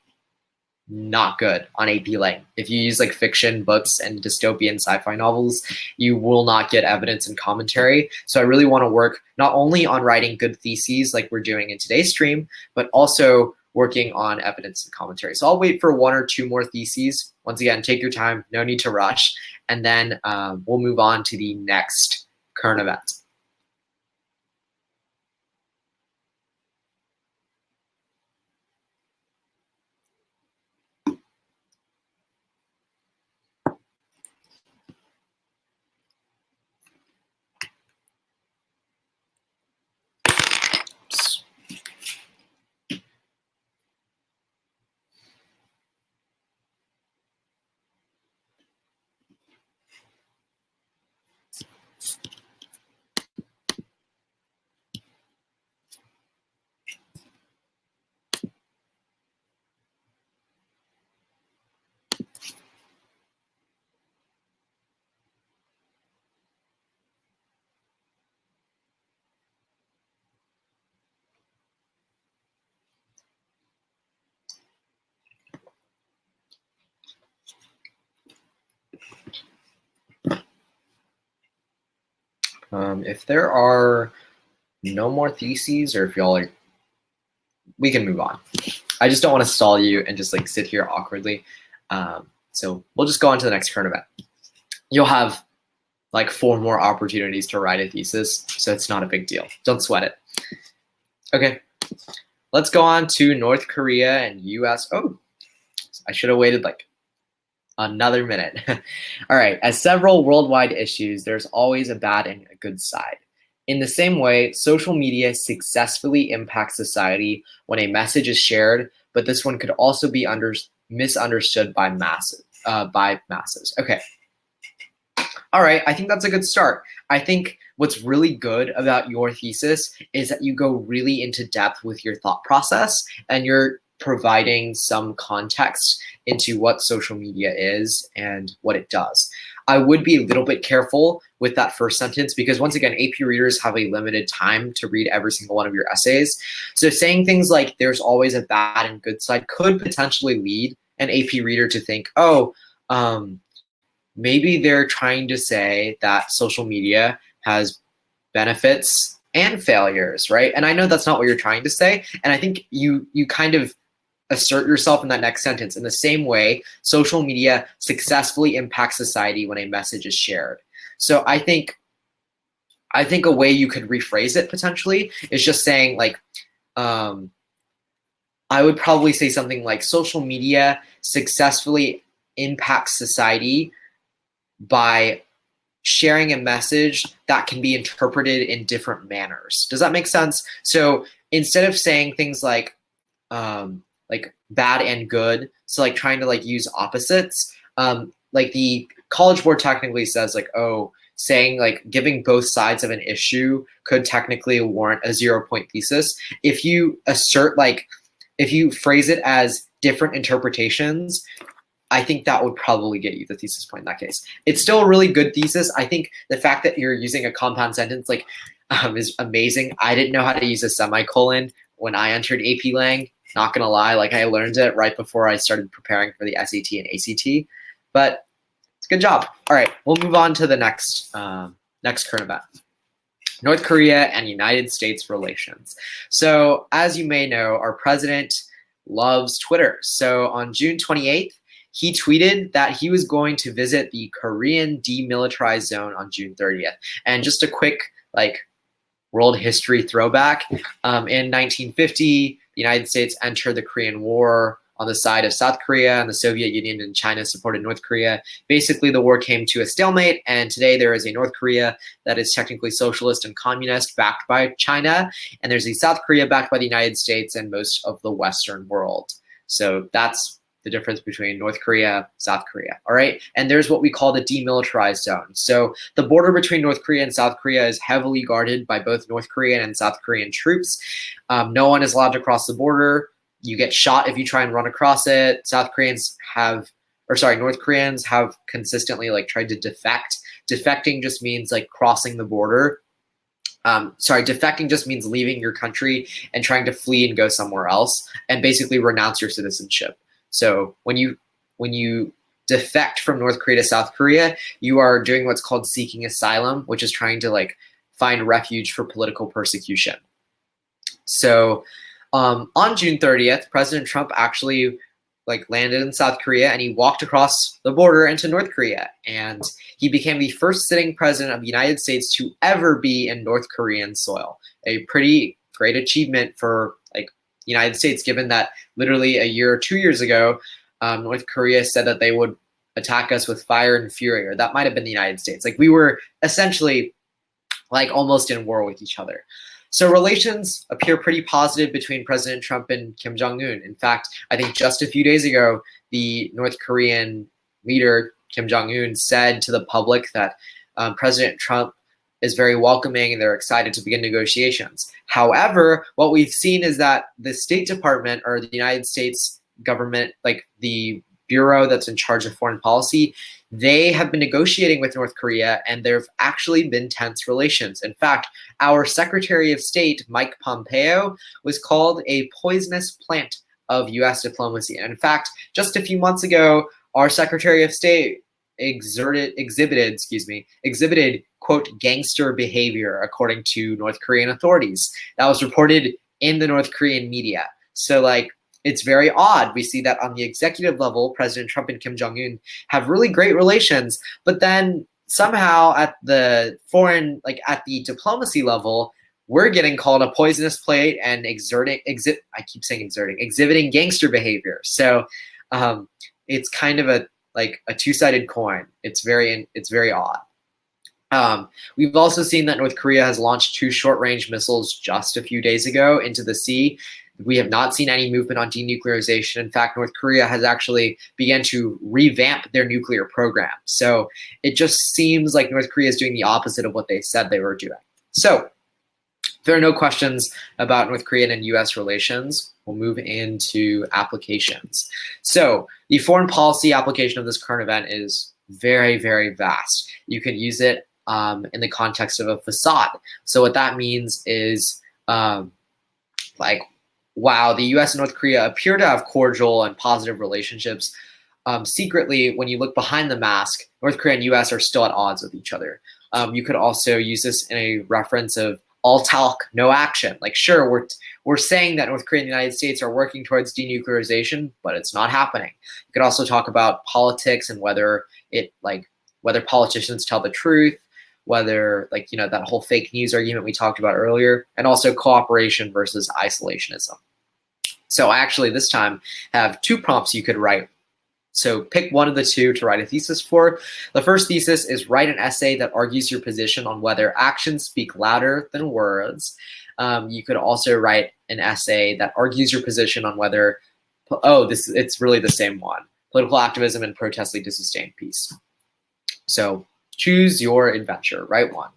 not good on AP Lang. If you use like fiction books and dystopian sci-fi novels, you will not get evidence and commentary. So I really want to work not only on writing good theses like we're doing in today's stream, but also working on evidence and commentary. So I'll wait for 1 or 2 more theses. Once again, take your time, no need to rush, and then we'll move on to the next current event. If there are no more theses, or if y'all are, we can move on. I just don't want to stall you and just like sit here awkwardly. So we'll just go on to the next current event. You'll have like 4 more opportunities to write a thesis, so it's not a big deal. Don't sweat it. Okay, let's go on to North Korea and US. Oh, I should have waited like another minute. All right, as several worldwide issues, there's always a bad and a good side. In the same way, social media successfully impacts society when a message is shared, but this one could also be misunderstood by masses. Okay. All right, I think that's a good start. I think what's really good about your thesis is that you go really into depth with your thought process, and you're providing some context into what social media is and what it does. I would be a little bit careful with that first sentence, because once again, AP readers have a limited time to read every single one of your essays. So saying things like there's always a bad and good side could potentially lead an AP reader to think, oh, maybe they're trying to say that social media has benefits and failures, right? And I know that's not what you're trying to say. And I think you kind of assert yourself in that next sentence. In the same way, social media successfully impacts society when a message is shared. So I think a way you could rephrase it potentially is just saying like, I would probably say something like social media successfully impacts society by sharing a message that can be interpreted in different manners. Does that make sense? So instead of saying things like bad and good, so like trying to like use opposites, like the College Board technically says like, oh, saying like giving both sides of an issue could technically warrant a 0-point thesis. If you assert like, if you phrase it as different interpretations, I think that would probably get you the thesis point in that case. It's still a really good thesis. I think the fact that you're using a compound sentence like is amazing. I didn't know how to use a semicolon when I entered AP Lang. Not gonna lie, like I learned it right before I started preparing for the SAT and ACT, but it's a good job. All right, we'll move on to the next current event. North Korea and United States relations. So as you may know, our president loves Twitter. So on June 28th, he tweeted that he was going to visit the Korean demilitarized zone on June 30th. And just a quick world history throwback. In 1950, the United States entered the Korean War on the side of South Korea, and the Soviet Union and China supported North Korea. Basically, the war came to a stalemate, and today there is a North Korea that is technically socialist and communist, backed by China, and there's a South Korea backed by the United States and most of the Western world. So that's the difference between North Korea, South Korea, all right? And there's what we call the demilitarized zone. So the border between North Korea and South Korea is heavily guarded by both North Korean and South Korean troops. No one is allowed to cross the border. You get shot if you try and run across it. North Koreans have consistently tried to defect. Defecting just means crossing the border. Defecting just means leaving your country and trying to flee and go somewhere else and basically renounce your citizenship. So when you defect from North Korea to South Korea, you are doing what's called seeking asylum, which is trying to find refuge for political persecution. So on June 30th, President Trump actually landed in South Korea, and he walked across the border into North Korea, and he became the first sitting president of the United States to ever be in North Korean soil. A pretty great achievement for the United States, given that literally a year or 2 years ago, North Korea said that they would attack us with fire and fury, or that might have been the United States. We were essentially almost in war with each other. So relations appear pretty positive between President Trump and Kim Jong-un. In fact, I think just a few days ago, the North Korean leader, Kim Jong-un, said to the public that President Trump is very welcoming and they're excited to begin negotiations. However, what we've seen is that the State Department, or the United States government, the bureau that's in charge of foreign policy, they have been negotiating with North Korea, and there have actually been tense relations. In fact, our Secretary of State, Mike Pompeo, was called a poisonous plant of U.S. diplomacy. And in fact, just a few months ago, our Secretary of State exhibited, quote, gangster behavior, according to North Korean authorities. That was reported in the North Korean media. So it's very odd. We see that on the executive level, President Trump and Kim Jong-un have really great relations, but then somehow at the diplomacy level, we're getting called a poisonous plate and exhibiting gangster behavior. So it's kind of a two-sided coin. It's very odd. We've also seen that North Korea has launched 2 short-range missiles just a few days ago into the sea. We have not seen any movement on denuclearization. In fact, North Korea has actually begun to revamp their nuclear program. So it just seems like North Korea is doing the opposite of what they said they were doing. So there are no questions about North Korean and US relations. We'll move into applications. So the foreign policy application of this current event is very, very vast. You can use it in the context of a facade. So what that means is wow, the US and North Korea appear to have cordial and positive relationships. Secretly, when you look behind the mask, North Korea and US are still at odds with each other. You could also use this in a reference of all talk, no action. Sure, we're saying that North Korea and the United States are working towards denuclearization, but it's not happening. You could also talk about politics and whether politicians tell the truth, whether that whole fake news argument we talked about earlier, and also cooperation versus isolationism. So I actually this time have 2 prompts you could write. So pick one of the 2 to write a thesis for. The first thesis is write an essay that argues your position on whether actions speak louder than words. You could also write an essay that argues your position on whether, it's really the same one, political activism and protest lead to sustained peace. So choose your adventure, write one.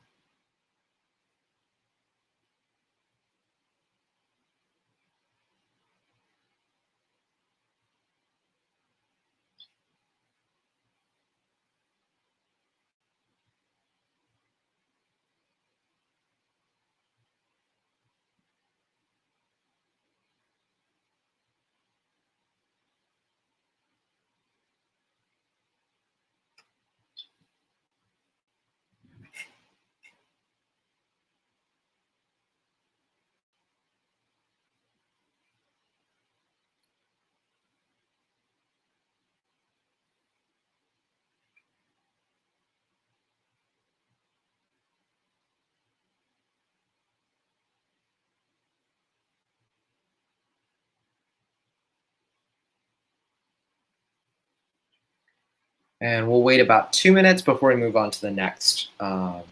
And we'll wait about 2 minutes before we move on to the next. Current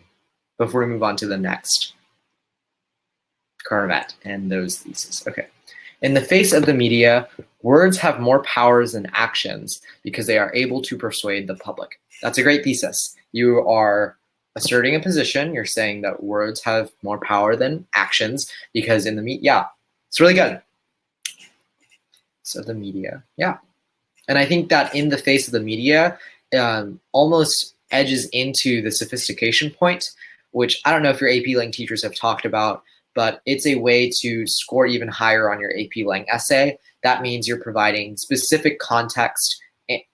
event and those theses. Okay. In the face of the media, words have more powers than actions because they are able to persuade the public. That's a great thesis. You are asserting a position. You're saying that words have more power than actions because in the media, yeah, it's really good. So the media, yeah. And I think that in the face of the media almost edges into the sophistication point, which I don't know if your AP Lang teachers have talked about, but it's a way to score even higher on your AP Lang essay. That means you're providing specific context,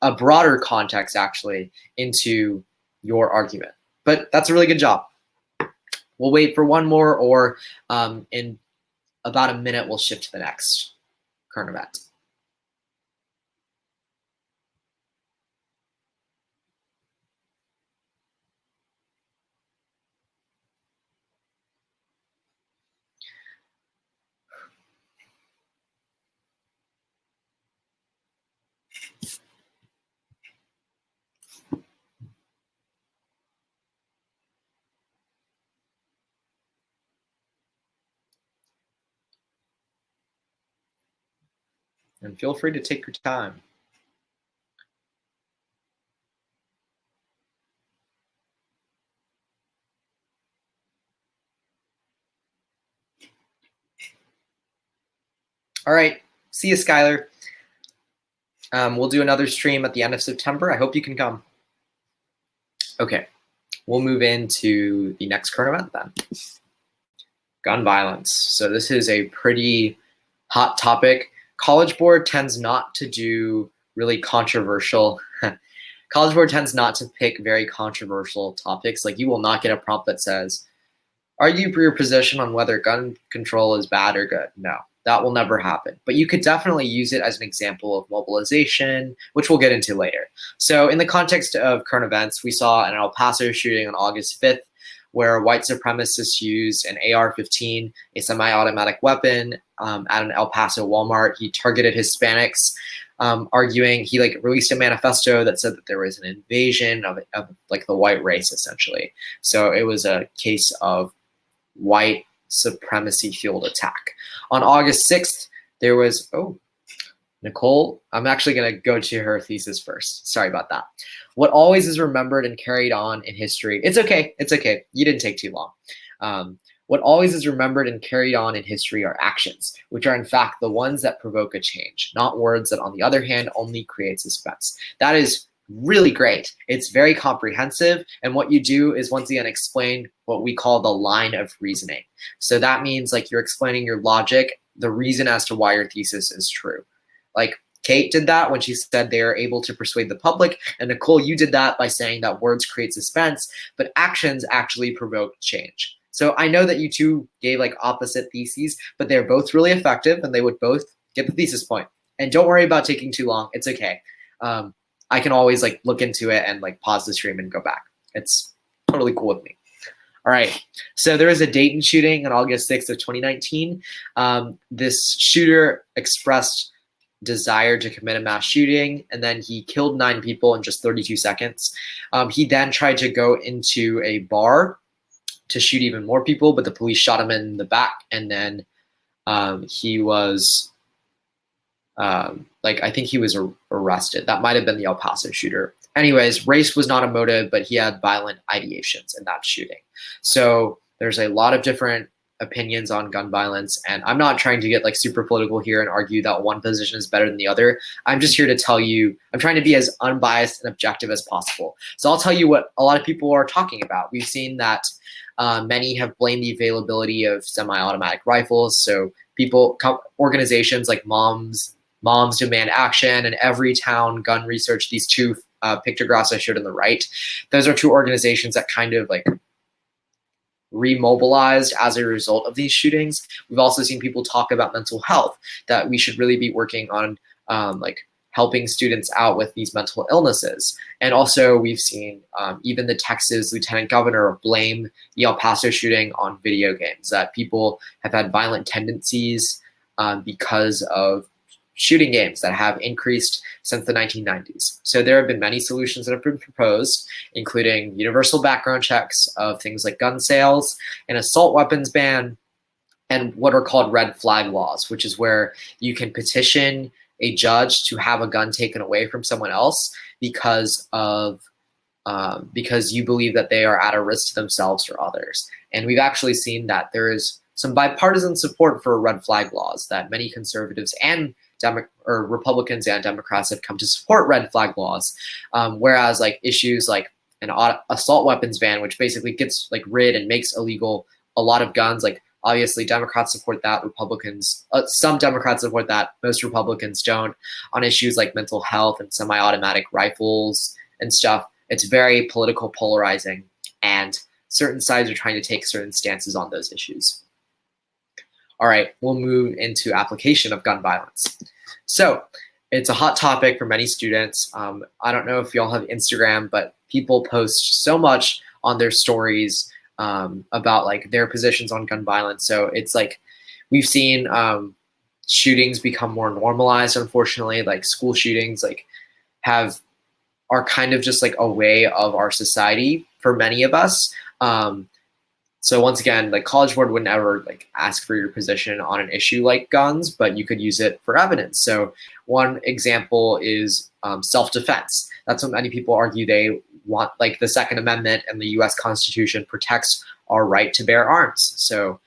a broader context actually, into your argument. But that's a really good job. We'll wait for one more, or in about a minute, we'll shift to the next current event. And feel free to take your time. All right, see you, Skylar. We'll do another stream at the end of September. I hope you can come. Okay, we'll move into the next current event then. Gun violence. So this is a pretty hot topic. College Board tends not to do really controversial. College Board tends not to pick very controversial topics. Like you will not get a prompt that says, argue for your position on whether gun control is bad or good. No, that will never happen. But you could definitely use it as an example of mobilization, which we'll get into later. So in the context of current events, we saw an El Paso shooting on August 5th, where white supremacists used an AR-15, a semi-automatic weapon, at an El Paso Walmart. He targeted Hispanics, arguing, he released a manifesto that said that there was an invasion of like the white race, essentially. So it was a case of white supremacy fueled attack. On August 6th, there was, Nicole, I'm actually going to go to her thesis first. Sorry about that. What always is remembered and carried on in history. It's okay. It's okay. You didn't take too long. What always is remembered and carried on in history are actions, which are in fact the ones that provoke a change, not words that on the other hand only create suspense. That is really great. It's very comprehensive. And what you do is once again explain what we call the line of reasoning. So that means like you're explaining your logic, the reason as to why your thesis is true. Like Kate did that when she said they are able to persuade the public. And Nicole, you did that by saying that words create suspense, but actions actually provoke change. So I know that you two gave like opposite theses, but they're both really effective and they would both get the thesis point. And don't worry about taking too long. It's okay. I can always like look into it and like pause the stream and go back. It's totally cool with me. All right, so there was a Dayton shooting on August 6th of 2019. This shooter expressed desire to commit a mass shooting, and then he killed 9 people in just 32 seconds. He then tried to go into a bar to shoot even more people, but the police shot him in the back, and then he was I think he was arrested. That might have been the El Paso shooter. Anyways, race was not a motive, but he had violent ideations in that shooting. So there's a lot of different opinions on gun violence, and I'm not trying to get like super political here and argue that one position is better than the other. I'm just here to tell you, I'm trying to be as unbiased and objective as possible. So I'll tell you what a lot of people are talking about. We've seen that many have blamed the availability of semi-automatic rifles. So organizations like Moms Demand Action and Everytown Gun Research, these two pictographs I showed on the right, those are two organizations that kind of like remobilized as a result of these shootings. We've also seen people talk about mental health, that we should really be working on like helping students out with these mental illnesses. And also we've seen even the Texas Lieutenant Governor blame the El Paso shooting on video games, that people have had violent tendencies because of shooting games that have increased since the 1990s. So there have been many solutions that have been proposed, including universal background checks of things like gun sales, an assault weapons ban, and what are called red flag laws, which is where you can petition a judge to have a gun taken away from someone else because you believe that they are at a risk to themselves or others. And we've actually seen that there is some bipartisan support for red flag laws, that many conservatives and Republicans and Democrats have come to support red flag laws, whereas like issues like an assault weapons ban, which basically gets like rid and makes illegal a lot of guns, like obviously Democrats support that, Republicans, some Democrats support that, most Republicans don't, on issues like mental health and semi-automatic rifles and stuff. It's very political polarizing, and certain sides are trying to take certain stances on those issues. All right, we'll move into application of gun violence. So it's a hot topic for many students. I don't know if y'all have Instagram, but people post so much on their stories about like their positions on gun violence. So it's like we've seen shootings become more normalized, unfortunately. Like school shootings like are kind of just like a way of our society for many of us. So once again, like College Board would never like ask for your position on an issue like guns, but you could use it for evidence. So one example is self-defense. That's what many people argue they want, like the Second Amendment and the US Constitution protects our right to bear arms. So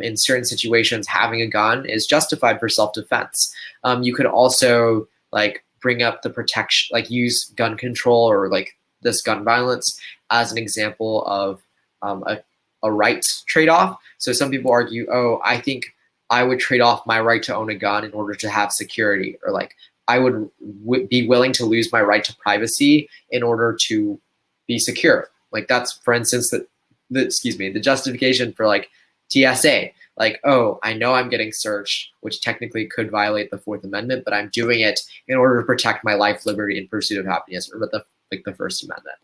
in certain situations, having a gun is justified for self-defense. You could also like bring up the protection, like use gun control or like this gun violence as an example of a rights trade-off. So some people argue, oh, I think I would trade off my right to own a gun in order to have security, or like I would be willing to lose my right to privacy in order to be secure. Like that's, for instance, the justification for like TSA. Like, oh, I know I'm getting searched, which technically could violate the Fourth Amendment, but I'm doing it in order to protect my life, liberty, and pursuit of happiness, or the First Amendment.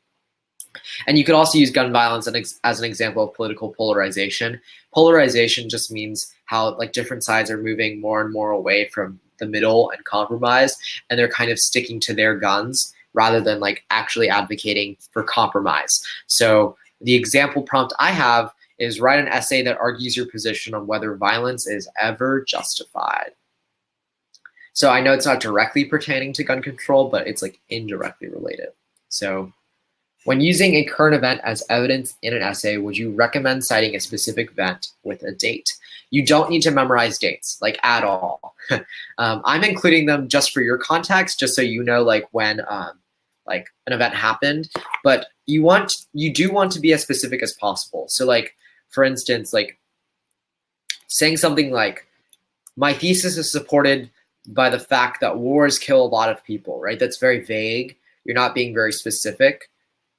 And you could also use gun violence as an example of political polarization. Polarization just means how like different sides are moving more and more away from the middle and compromise, and they're kind of sticking to their guns rather than like actually advocating for compromise. So the example prompt I have is write an essay that argues your position on whether violence is ever justified. So I know it's not directly pertaining to gun control, but it's like indirectly related. So when using a current event as evidence in an essay, would you recommend citing a specific event with a date? You don't need to memorize dates, like at all. I'm including them just for your context, just so you know like when like an event happened, but you do want to be as specific as possible. So like, for instance, like saying something like, my thesis is supported by the fact that wars kill a lot of people, right? That's very vague. You're not being very specific.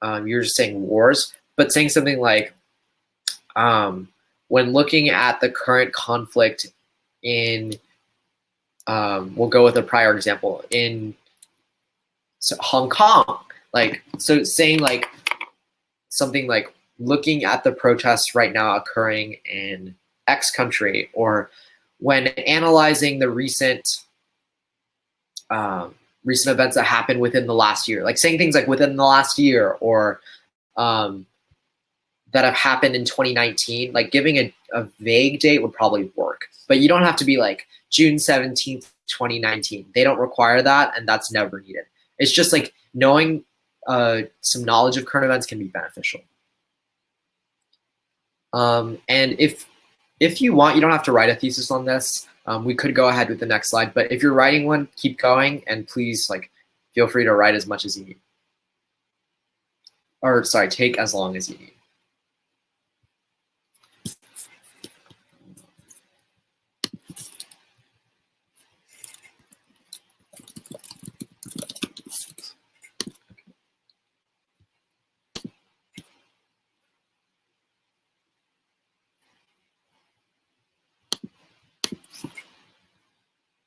You're just saying wars, but saying something like, when looking at the current conflict in, we'll go with a prior example, in Hong Kong, like, so saying like something like looking at the protests right now occurring in X country, or when analyzing the recent events that happened within the last year, like saying things like within the last year, or that have happened in 2019, like giving a vague date would probably work, but you don't have to be like June 17th, 2019. They don't require that, and that's never needed. It's just like knowing some knowledge of current events can be beneficial. And if you want, you don't have to write a thesis on this. We could go ahead with the next slide, but if you're writing one, keep going, and please like feel free to write as much as you need. Or sorry, take as long as you need.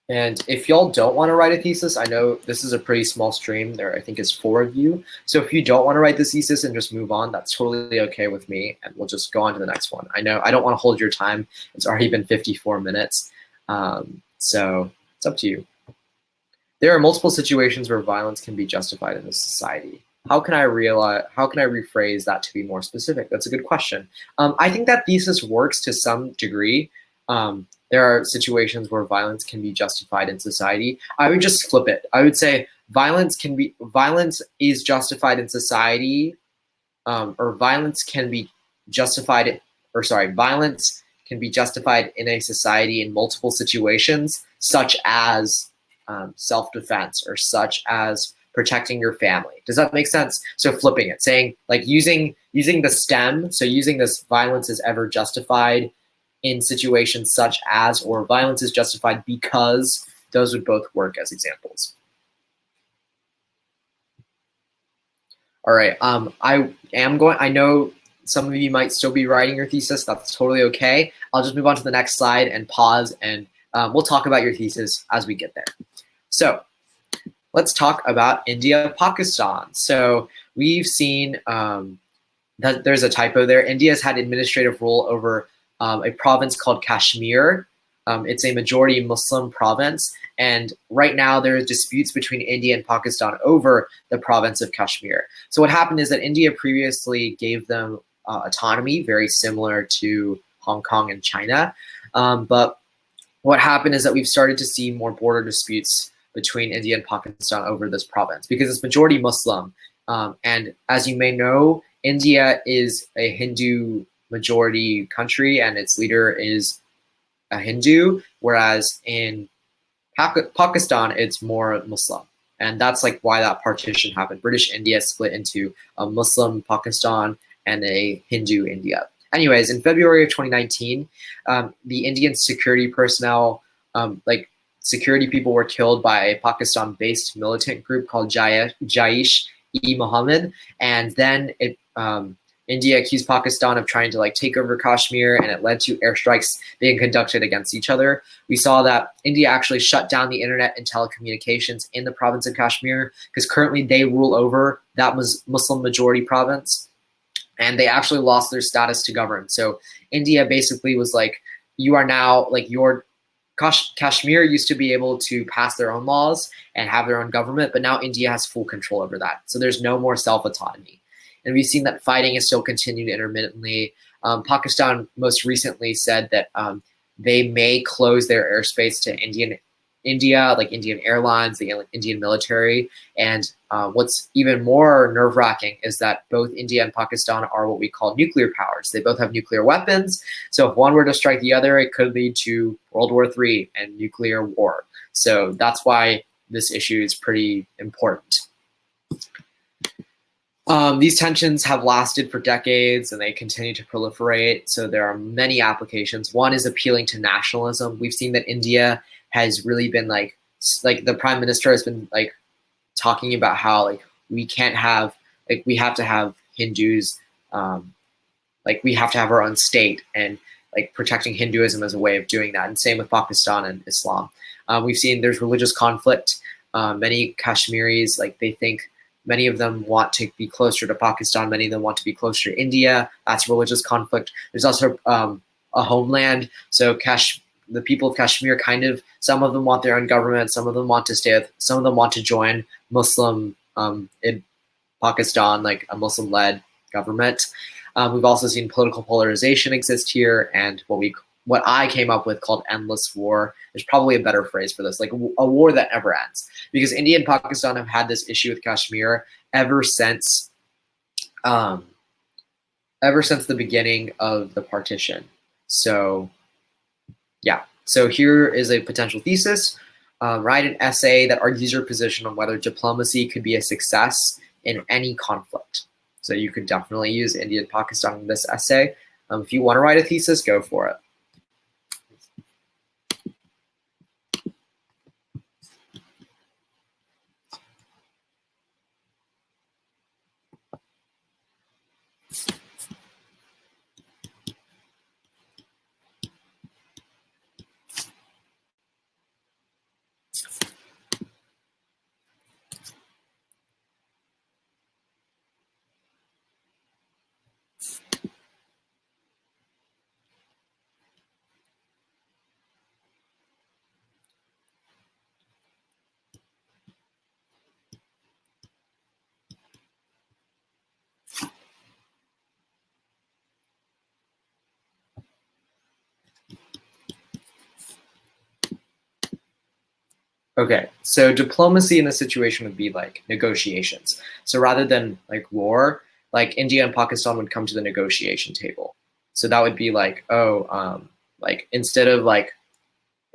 And if y'all don't want to write a thesis, I know this is a pretty small stream. There, I think, is 4 of you. So if you don't want to write the thesis and just move on, that's totally okay with me, and we'll just go on to the next one. I know I don't want to hold your time. It's already been 54 minutes. So it's up to you. There are multiple situations where violence can be justified in a society. How can I rephrase that to be more specific? That's a good question. I think that thesis works to some degree. There are situations where violence can be justified in society. I would just flip it. I would say violence is justified in society, or violence can be justified, or sorry, violence can be justified in a society in multiple situations, such as self-defense or such as protecting your family. Does that make sense? So flipping it, saying like using the stem, so using this violence is ever justified in situations such as, or violence is justified because, those would both work as examples. All right, I know some of you might still be writing your thesis. That's totally okay. I'll just move on to the next slide and pause, and we'll talk about your thesis as we get there. So let's talk about India, Pakistan. So we've seen that there's a typo there. India has had administrative rule over a province called Kashmir. It's a majority Muslim province, and right now there are disputes between India and Pakistan over the province of Kashmir. So what happened is that India previously gave them autonomy, very similar to Hong Kong and China. But what happened is that we've started to see more border disputes between India and Pakistan over this province because it's majority Muslim. And as you may know, India is a Hindu majority country and its leader is a Hindu, whereas in Pakistan, it's more Muslim. And that's like why that partition happened. British India split into a Muslim Pakistan and a Hindu India. Anyways, in February of 2019, the Indian security personnel, security people were killed by a Pakistan-based militant group called Jaish-e-Mohammed, and then India accused Pakistan of trying to take over Kashmir, and it led to airstrikes being conducted against each other. We saw that India actually shut down the internet and telecommunications in the province of Kashmir because currently they rule over that Muslim majority province, and they actually lost their status to govern. So India basically was like, you are now Kashmir used to be able to pass their own laws and have their own government, but now India has full control over that. So there's no more self-autonomy. And we've seen that fighting is still continuing intermittently. Pakistan most recently said that they may close their airspace to India, like Indian airlines, the Indian military. And what's even more nerve-wracking is that both India and Pakistan are what we call nuclear powers. They both have nuclear weapons. So if one were to strike the other, it could lead to World War III and nuclear war. So that's why this issue is pretty important. These tensions have lasted for decades and they continue to proliferate. So there are many applications. One is appealing to nationalism. We've seen that India has really been like the prime minister has been talking about how we can't have we have to have Hindus, we have to have our own state, and protecting Hinduism as a way of doing that. And same with Pakistan and Islam. We've seen there's religious conflict. Many Kashmiris they think. Many of them want to be closer to Pakistan. Many of them want to be closer to India. That's religious conflict. There's also a homeland. So the people of Kashmir some of them want their own government. Some of them want to stay. Some of them want to join Muslim in Pakistan, like a Muslim-led government. We've also seen political polarization exist here, and what I came up with called endless war. There's probably a better phrase for this, like a war that never ends. Because India and Pakistan have had this issue with Kashmir ever since the beginning of the partition. So yeah, so here is a potential thesis. Write an essay that argues your position on whether diplomacy could be a success in any conflict. So you could definitely use India and Pakistan in this essay. If you want to write a thesis, go for it. Okay, so diplomacy in this situation would be like negotiations. So rather than like war, like India and Pakistan would come to the negotiation table. So that would be like, oh, like instead of like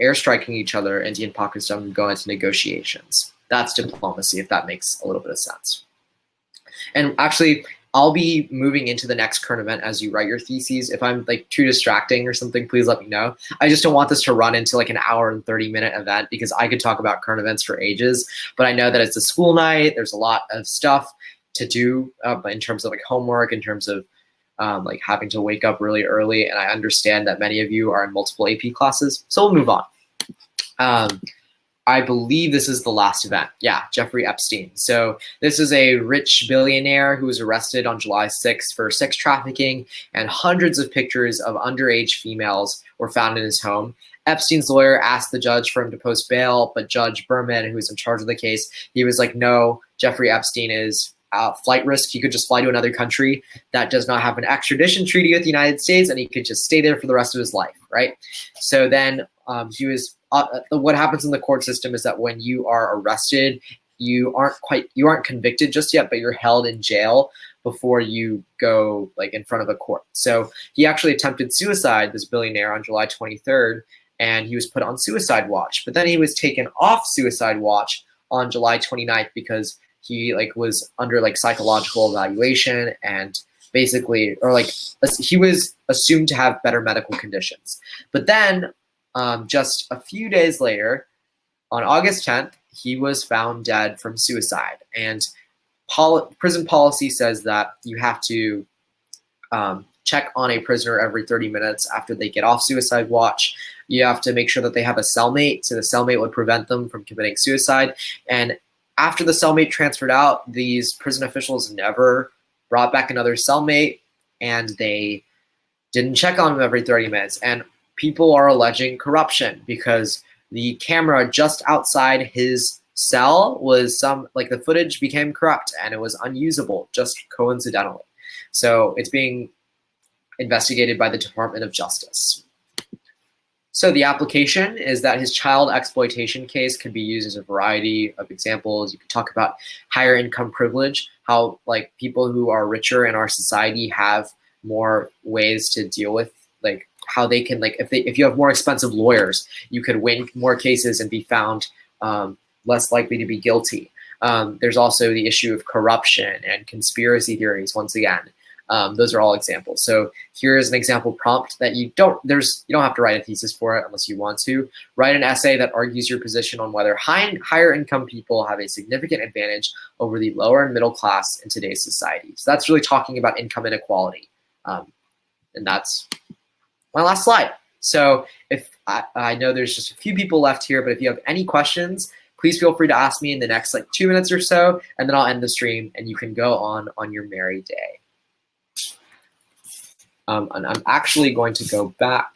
airstriking each other, India and Pakistan would go into negotiations. That's diplomacy, if that makes a little bit of sense. And actually, I'll be moving into the next current event as you write your theses. If I'm like too distracting or something, please let me know. I just don't want this to run into like an hour and 30-minute event because I could talk about current events for ages, but I know that it's a school night. There's a lot of stuff to do in terms of like homework, in terms of like having to wake up really early. And I understand that many of you are in multiple AP classes, so we'll move on. I believe this is the last event. Yeah, Jeffrey Epstein. So this is a rich billionaire who was arrested on July 6th for sex trafficking, and hundreds of pictures of underage females were found in his home. Epstein's lawyer asked the judge for him to post bail, but Judge Berman, who was in charge of the case, he was like, no, Jeffrey Epstein is flight risk. He could just fly to another country that does not have an extradition treaty with the United States, and he could just stay there for the rest of his life, right? So then he was what happens in the court system is that when you are arrested, you aren't convicted just yet, but you're held in jail before you go like in front of a court. So he actually attempted suicide, this billionaire, on July 23rd, and he was put on suicide watch. But then he was taken off suicide watch on July 29th because he like was under like psychological evaluation and basically, or like he was assumed to have better medical conditions. But then just a few days later, on August 10th, he was found dead from suicide. And prison policy says that you have to check on a prisoner every 30 minutes after they get off suicide watch. You have to make sure that they have a cellmate, so the cellmate would prevent them from committing suicide. And after the cellmate transferred out, these prison officials never brought back another cellmate, and they didn't check on him every 30 minutes. And people are alleging corruption because the camera just outside his cell was the footage became corrupt and it was unusable just coincidentally. So it's being investigated by the Department of Justice. So the application is that his child exploitation case could be used as a variety of examples. You could talk about higher income privilege, how like people who are richer in our society have more ways to deal with like how they can like if you have more expensive lawyers, you could win more cases and be found less likely to be guilty. There's also the issue of corruption and conspiracy theories. Once again, those are all examples. So here's an example prompt that you don't have to write a thesis for it unless you want to. Write an essay that argues your position on whether higher income people have a significant advantage over the lower and middle class in today's society. So that's really talking about income inequality, and that's my last slide. So if I know there's just a few people left here, but if you have any questions, please feel free to ask me in the next like 2 minutes or so, and then I'll end the stream and you can go on your merry day. And I'm actually going to go back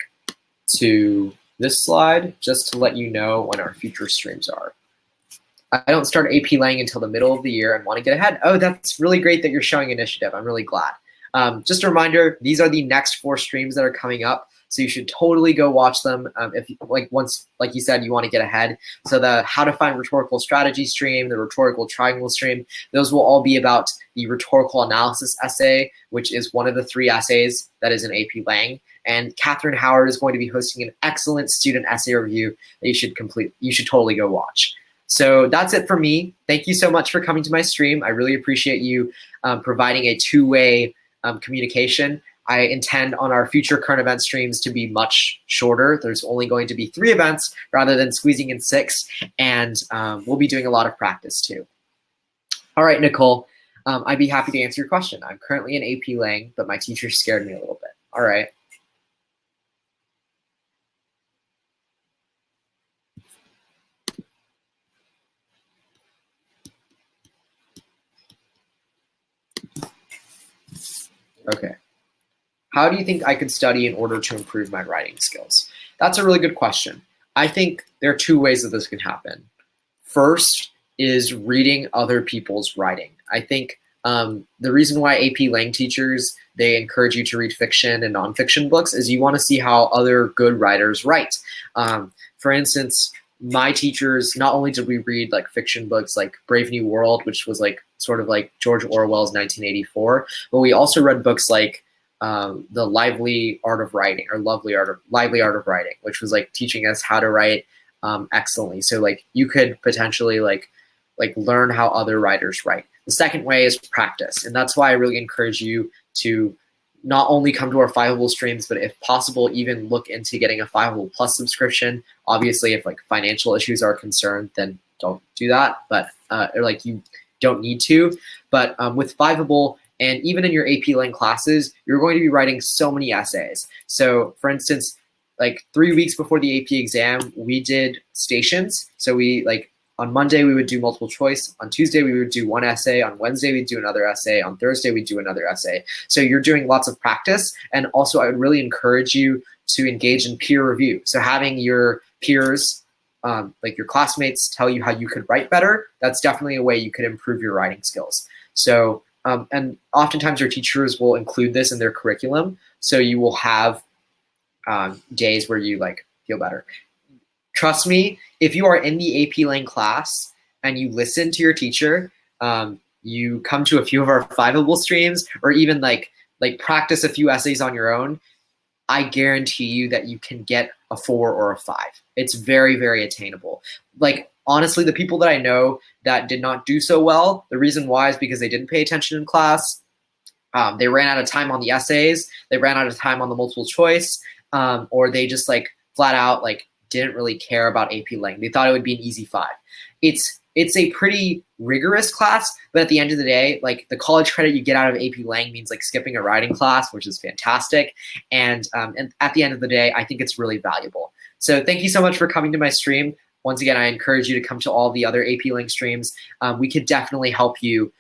to this slide just to let you know when our future streams are. I don't start AP Lang until the middle of the year and want to get ahead. Oh, that's really great that you're showing initiative. I'm really glad. Just a reminder, these are the next 4 streams that are coming up, so you should totally go watch them if once, like you said, you want to get ahead. So the How to Find Rhetorical Strategy stream, the Rhetorical Triangle stream, those will all be about the rhetorical analysis essay, which is one of the 3 essays that is in AP Lang. And Catherine Howard is going to be hosting an excellent student essay review that you should totally go watch. So that's it for me. Thank you so much for coming to my stream. I really appreciate you providing a two-way communication. I intend on our future current event streams to be much shorter. There's only going to be 3 events rather than squeezing in 6, and we'll be doing a lot of practice too. All right, Nicole, I'd be happy to answer your question. I'm currently in AP Lang, but my teacher scared me a little bit. All right. Okay. How do you think I could study in order to improve my writing skills? That's a really good question. I think there are 2 ways that this can happen. First is reading other people's writing. I think the reason why AP Lang teachers, they encourage you to read fiction and nonfiction books is you want to see how other good writers write. For instance, my teachers, not only did we read like fiction books like Brave New World, which was like sort of like George Orwell's 1984, but we also read books like The Lively Art of Writing, or Lively Art of Writing, which was like teaching us how to write excellently. So like you could potentially like learn how other writers write. The second way is practice, and that's why I really encourage you to not only come to our Fiveable streams, but if possible, even look into getting a Fiveable Plus subscription. Obviously, if like financial issues are concerned, then don't do that, but or like you don't need to. But with Fiveable, and even in your AP Lang classes, you're going to be writing so many essays. So for instance, like 3 weeks before the AP exam, we did stations. So we like, on Monday, we would do multiple choice. On Tuesday, we would do one essay. On Wednesday, we'd do another essay. On Thursday, we'd do another essay. So you're doing lots of practice. And also, I would really encourage you to engage in peer review. So having your peers, like your classmates, tell you how you could write better, that's definitely a way you could improve your writing skills. So, and oftentimes your teachers will include this in their curriculum. So you will have days where you like feel better. Trust me, if you are in the AP Lang class and you listen to your teacher, you come to a few of our Fiveable streams, or even like practice a few essays on your own, I guarantee you that you can get a 4 or a 5. It's very, very attainable. Like honestly, the people that I know that did not do so well, the reason why is because they didn't pay attention in class. They ran out of time on the essays. They ran out of time on the multiple choice, or they just like flat out like didn't really care about AP Lang. They thought it would be an easy 5. It's a pretty rigorous class, but at the end of the day, like the college credit you get out of AP Lang means like skipping a writing class, which is fantastic. And at the end of the day, I think it's really valuable. So thank you so much for coming to my stream. Once again, I encourage you to come to all the other AP Lang streams. We could definitely help you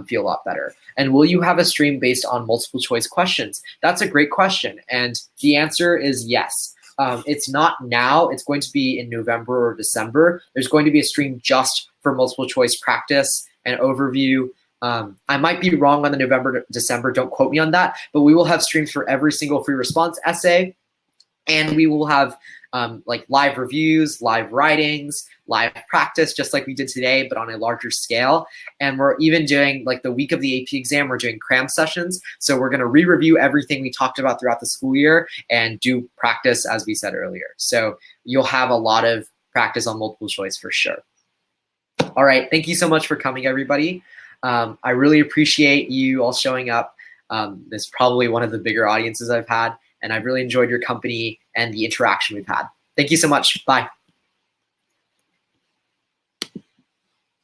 feel a lot better. And will you have a stream based on multiple choice questions? That's a great question. And the answer is yes. It's not now. It's going to be in November or December. There's going to be a stream just for multiple choice practice and overview. I might be wrong on the November to December. Don't quote me on that. But we will have streams for every single free response essay. And we will have like live reviews, live writings, live practice, just like we did today, but on a larger scale. And we're even doing, like the week of the AP exam, we're doing cram sessions. So we're gonna re-review everything we talked about throughout the school year and do practice as we said earlier. So you'll have a lot of practice on multiple choice for sure. All right, thank you so much for coming, everybody. I really appreciate you all showing up. This is probably one of the bigger audiences I've had, and I've really enjoyed your company and the interaction we've had. Thank you so much. Bye.